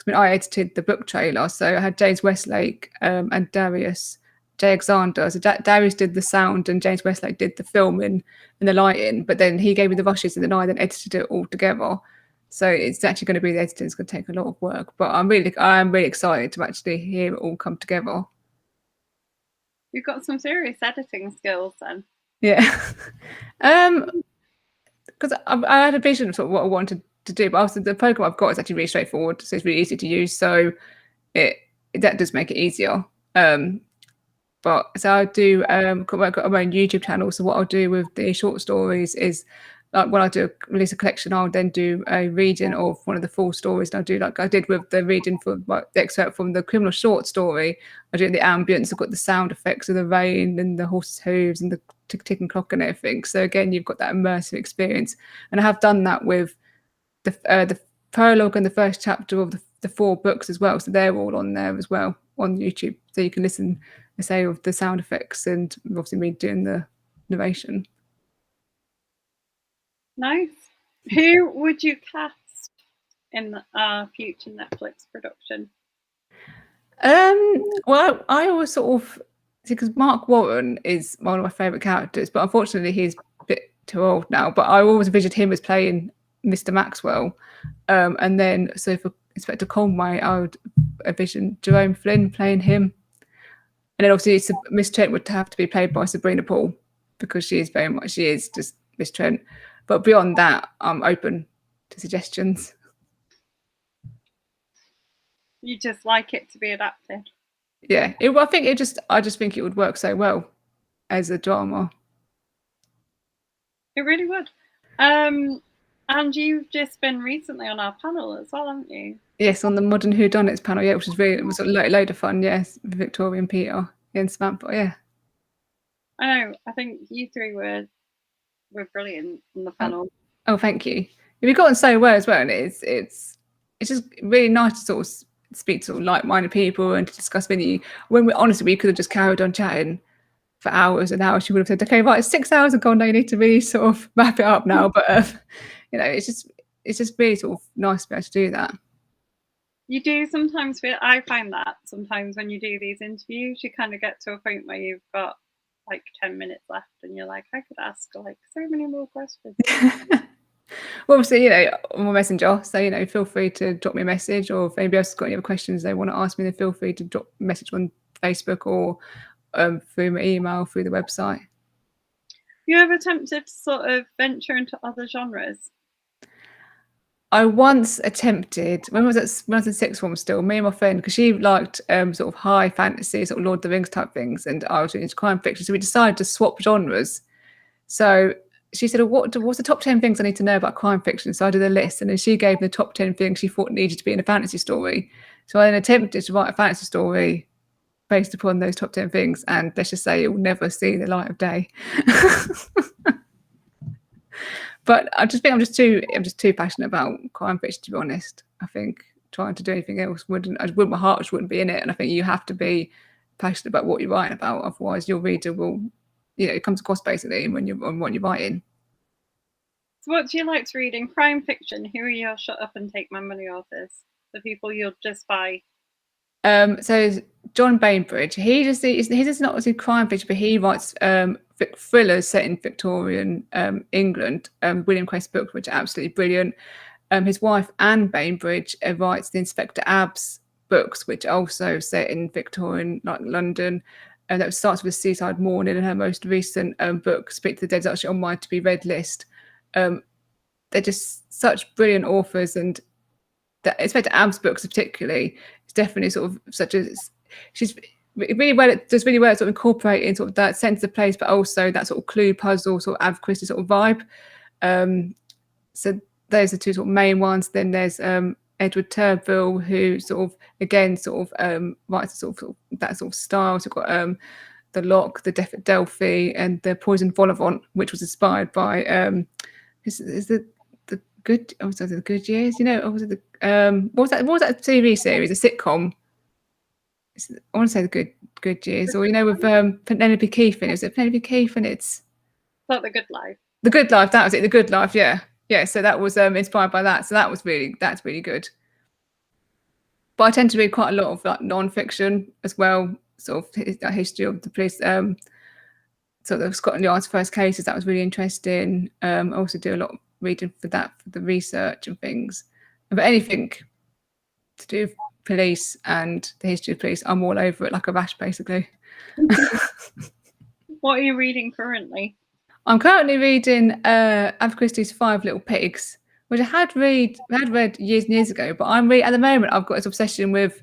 S2: edited the book trailer, so I had James Westlake and Darius J. Alexander. So Darius did the sound and James Westlake did the filming and the lighting, but then he gave me the rushes and then I then edited it all together. So it's actually going to be, the editing is going to take a lot of work, but I am really excited to actually hear it all come together.
S1: You've got some serious editing skills then.
S2: Yeah. Because I had a vision of sort of what I wanted to do, but also the program I've got is actually really straightforward, so it's really easy to use. So that does make it easier. But so I do I've got my own YouTube channel. So what I'll do with the short stories is, like, when I release a collection, I'll then do a reading of one of the full stories. And I'll do, like I did with the reading for the excerpt from the criminal short story. I do the ambience. I've got the sound effects of the rain and the horse's hooves and the ticking clock and everything. So again, you've got that immersive experience. And I have done that with the prologue and the first chapter of the 4 books as well. So they're all on there as well on YouTube. So you can listen, say, of the sound effects and obviously me doing the narration.
S1: Nice. Who would you cast in a future Netflix production?
S2: Well, I always sort of, because Mark Warren is one of my favourite characters, but unfortunately he's a bit too old now. But I always envisioned him as playing Mr. Maxwell, and then so for Inspector Conway, I would envision Jerome Flynn playing him, and then obviously Miss Trent would have to be played by Sabrina Paul, because she is just Miss Trent. But beyond that, I'm open to suggestions.
S1: You just like it to be adapted.
S2: Yeah, I just think it would work so well as a drama.
S1: It really would. And you've just been recently on our panel as well, haven't you?
S2: Yes, on the Modern Whodunits panel, yeah, which was really, it was a load of fun. Yes, Victoria and Peter and Samantha, yeah.
S1: I know. I think you three were brilliant on the panel.
S2: Oh, thank you. We've gotten so well as well, and it's just really nice to sort of speak to sort of like-minded people and to discuss with you. When we honestly, we could have just carried on chatting for hours and hours. She would have said, "Okay, right, it's 6 hours and gone. Now you need to really sort of wrap it up now." But you know, it's just really sort of nice to be able to do that.
S1: You do sometimes feel, I find that sometimes when you do these interviews, you kind of get to a point where you've got like 10 minutes left and you're like, I could ask like so many more questions.
S2: Well, obviously, you know, I'm a messenger, so, you know, feel free to drop me a message, or if anybody else has got any other questions they want to ask me, then feel free to drop a message on Facebook or through my email, through the website.
S1: You ever tempted to sort of venture into other genres?
S2: I once attempted, when I was in sixth form still, me and my friend, because she liked sort of high fantasy, sort of Lord of the Rings type things, and I was into crime fiction, so we decided to swap genres. So she said, what's the top 10 things I need to know about crime fiction? So I did a list, and then she gave me the top 10 things she thought needed to be in a fantasy story. So I then attempted to write a fantasy story based upon those top 10 things, and let's just say it will never see the light of day. But I just think I'm just too passionate about crime fiction, to be honest. I think trying to do anything else my heart just wouldn't be in it. And I think you have to be passionate about what you're writing about, otherwise your reader will, you know, it comes across basically when you're on what you're writing.
S1: So what do you like to read in crime fiction? Who are your shut up and take my money authors? The people you'll just buy?
S2: So John Bainbridge, he does not do crime fiction, but he writes thrillers set in Victorian England. William Quest's books, which are absolutely brilliant. His wife Anne Bainbridge writes the Inspector Abbs books, which are also set in Victorian, like London. And that starts with Seaside Morning, and her most recent book, Speak to the Dead, is actually on my to be read list. They're just such brilliant authors, and the Inspector Abbs books particularly, it's definitely sort of such as she's really well. It does really well at sort of incorporating sort of that sense of place, but also that sort of clue puzzle, sort of Agatha Christie sort of vibe. So those are two sort of main ones. Then there's Edward Turville, who sort of again sort of writes sort of that sort of style. So we've got The Lock, The Death at Delphi, and The Poison Volavant, which was inspired by is the good, oh, was it the Good Years? You know, or was it the what was that TV series, a sitcom? I want to say the Good Years, or you know, with Penelope Keith in it. Is it Penelope Keith? And it's
S1: Not The Good Life.
S2: The Good Life. That was it. The Good Life. Yeah, yeah. So that was inspired by that. So that's really good. But I tend to read quite a lot of like non-fiction as well, sort of history of the police. Sort of Scotland Yard's first cases. That was really interesting. I also do a lot of reading for that, for the research and things. But anything to do with police and the history of police, I'm all over it like a rash, basically.
S1: What are you reading currently?
S2: I'm currently reading Agatha Christie's Five Little Pigs, which I had read years and years ago. But I'm at the moment I've got this obsession with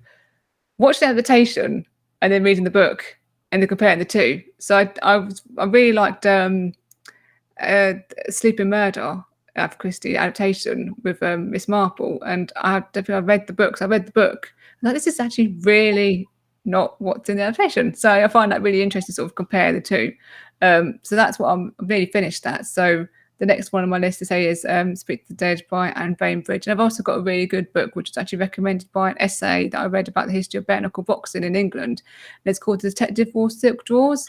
S2: watching the adaptation and then reading the book and then comparing the two. So I really liked Sleeping Murder, Agatha Christie adaptation with Miss Marple, and I've read the books. I read the book. I'm like, this is actually really not what's in the adaptation. So I find that really interesting to sort of compare the two. So that's what I'm really finished that. So the next one on my list to say is Speak to the Dead by Anne Bainbridge. And I've also got a really good book, which was actually recommended by an essay that I read about the history of bare knuckle boxing in England. And it's called The Detective War Silk Drawers.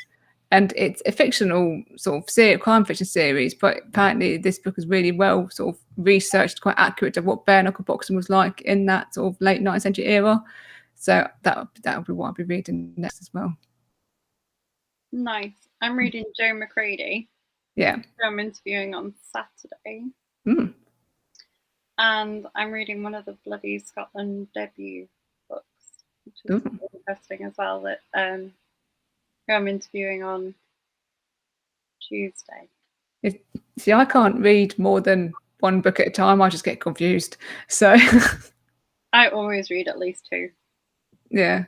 S2: And it's a fictional sort of crime fiction series, but apparently this book is really well sort of researched, quite accurate of what bare knuckle boxing was like in that sort of late 19th century era. So that would be what I'll be reading next as well.
S1: Nice. I'm reading Joe McCready.
S2: Yeah.
S1: Who I'm interviewing on Saturday.
S2: Mm.
S1: And I'm reading one of the Bloody Scotland debut books, which is interesting as well, that who I'm interviewing on Tuesday.
S2: See, I can't read more than one book at a time. I just get confused. So
S1: I always read at least two.
S2: Yeah.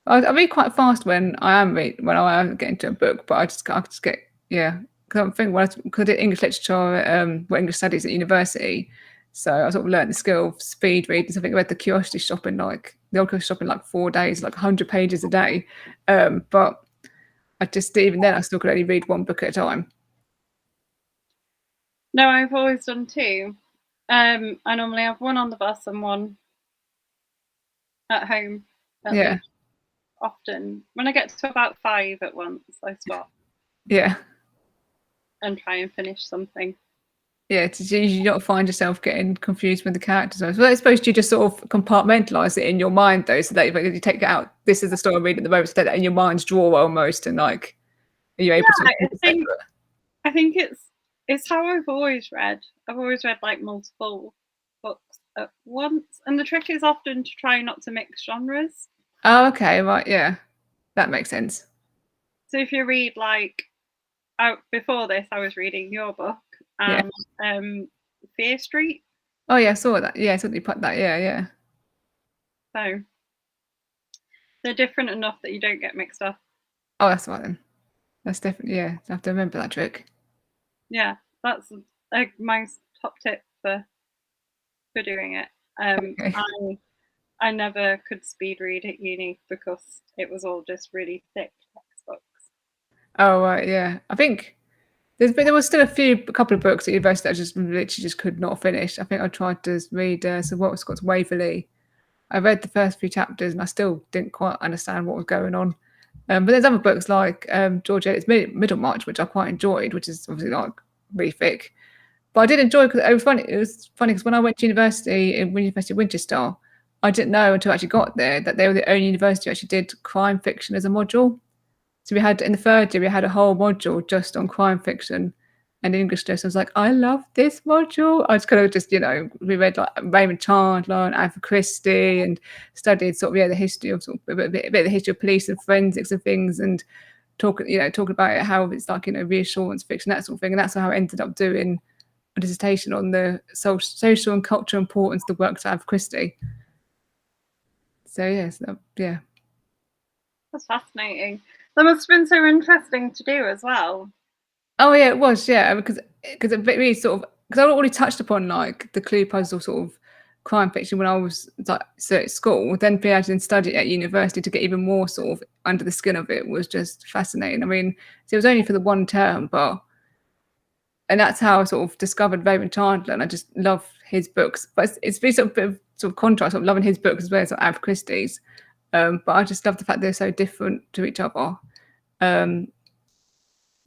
S2: I read quite fast when I am getting into a book, but I just get because I think because I did English literature, English studies at university, so I sort of learned the skill of speed reading. So I think I read the Curiosity Shop in like 4 days, like 100 pages a day. But I just even then I still could only read one book at a time.
S1: No, I've always done two. I normally have one on the bus and one at home at least. Often when I get to about 5 at once, I stop.
S2: Yeah.
S1: And try and finish something.
S2: Yeah, you not find yourself getting confused with the characters. Well, I suppose you just sort of compartmentalize it in your mind, though, so that you take it out. This is the story I'm reading at the moment, so that in your mind's drawer almost, and like, are you able to?
S1: I think it's how I've always read. I've always read like multiple books at once, and the trick is often to try not to mix genres.
S2: Oh, okay, right, yeah, that makes sense.
S1: So if you read like, before this, I was reading your book and Fear Street.
S2: Oh yeah, I saw that. Yeah, I saw that you put that. Yeah.
S1: So they're different enough that you don't get mixed up.
S2: Oh, that's right then. That's definitely I have to remember that trick.
S1: Yeah, that's my top tip for doing it.
S2: Okay.
S1: I never could speed read at uni because it was all just really thick textbooks.
S2: Oh right, yeah. I think there was still a couple of books at university that I just literally just could not finish. I think I tried to read so what was Scott's Waverley. I read the first few chapters and I still didn't quite understand what was going on. But there's other books like George Eliot's Middlemarch, which I quite enjoyed, which is obviously like really thick. But I did enjoy because it was funny. It was funny because when I went to university in University of Winchester, I didn't know until I actually got there that they were the only university who actually did crime fiction as a module. So we had in the third year we had a whole module just on crime fiction and English literature. I was like, I love this module. I was kind of just we read like Raymond Chandler and Agatha Christie and studied sort of the history of a bit of the history of police and forensics and things and talking about it, how it's like reassurance fiction, that sort of thing. And that's how I ended up doing a dissertation on the social and cultural importance of the works of Agatha Christie. So yes, yeah.
S1: That's fascinating. That must have been so interesting to do as well.
S2: Oh yeah, it was, yeah, because it really sort of because I already touched upon like the clue puzzle sort of crime fiction when I was like at school. Then being able to study it at university to get even more sort of under the skin of it was just fascinating. I mean, it was only for the one term, and that's how I sort of discovered Raymond Chandler, and I just love his books. But it's been sort of contrast, sort of loving his books as well as Agatha Christie's. But I just love the fact they're so different to each other.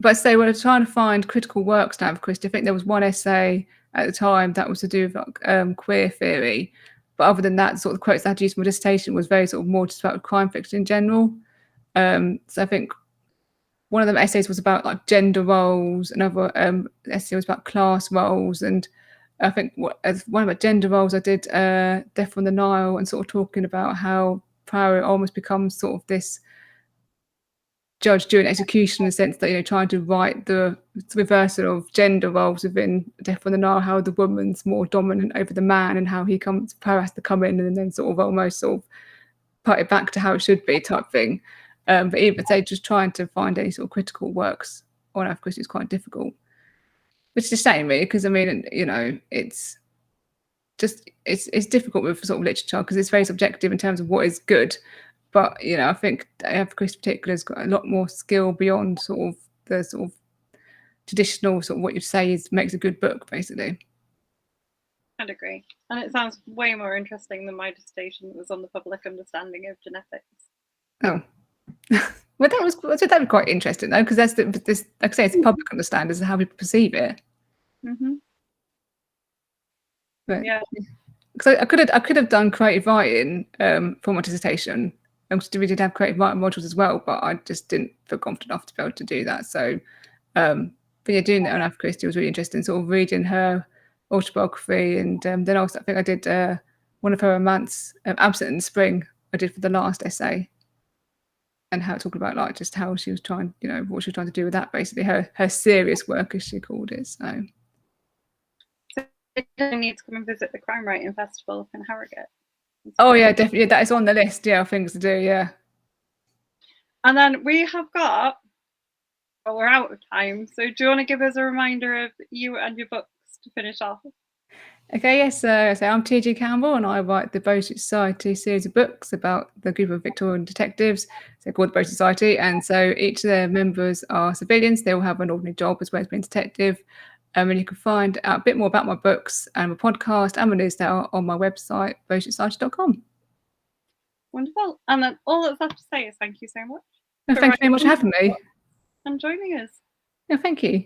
S2: But say when I was trying to find critical works now of Christie, I think there was one essay at the time that was to do with like, queer theory. But other than that, sort of the quotes I had to use for my dissertation was very sort of more just about crime fiction in general. So I think one of them essays was about like gender roles, another essay was about class roles, and I think one about gender roles I did Death on the Nile and sort of talking about how power almost becomes sort of this judge during execution in the sense that trying to write the reversal of gender roles within Death on the Nile, how the woman's more dominant over the man and how power has to come in and then sort of almost sort of put it back to how it should be type thing. But even say just trying to find any sort of critical works on Agatha Christie is quite difficult, which is a shame really, because I mean it's just it's difficult with sort of literature because it's very subjective in terms of what is good. But I think Agatha Christie in particular has got a lot more skill beyond sort of the sort of traditional sort of what you'd say makes a good book, basically.
S1: I'd agree, and it sounds way more interesting than my dissertation that was on the public understanding of genetics.
S2: Oh, well, that'd be quite interesting though, because that's this like I say, it's a public understanding as how people perceive it.
S1: Mm-hmm.
S2: But, yeah, because I could have done creative writing for my dissertation. We did have creative writing modules as well, but I just didn't feel confident enough to be able to do that. So, but yeah, doing that on Agatha Christie was really interesting. Sort of reading her autobiography, and then also I think I did one of her romance, Absent in the Spring. I did for the last essay, and how talking about like just how she was trying, what she was trying to do with that. Basically, her serious work, as she called it. So
S1: you need to come and visit the Crime Writing Festival up in Harrogate.
S2: Oh yeah, definitely. That is on the list. Yeah, things to do. Yeah.
S1: And then we have got, well, we're out of time. So do you want to give us a reminder of you and your books to finish off?
S2: Okay, yes. So I'm T G Campbell, and I write the Bonnet Society series of books about the group of Victorian detectives. They're called the Bonnet Society, and so each of their members are civilians. They all have an ordinary job as well as being a detective. And you can find out a bit more about my books and my podcast and my newsletter on my website, bonnetsociety.com.
S1: Wonderful. And then all that's left to say is thank you so much.
S2: Thank you very much for having me.
S1: And joining us.
S2: Yeah, thank you.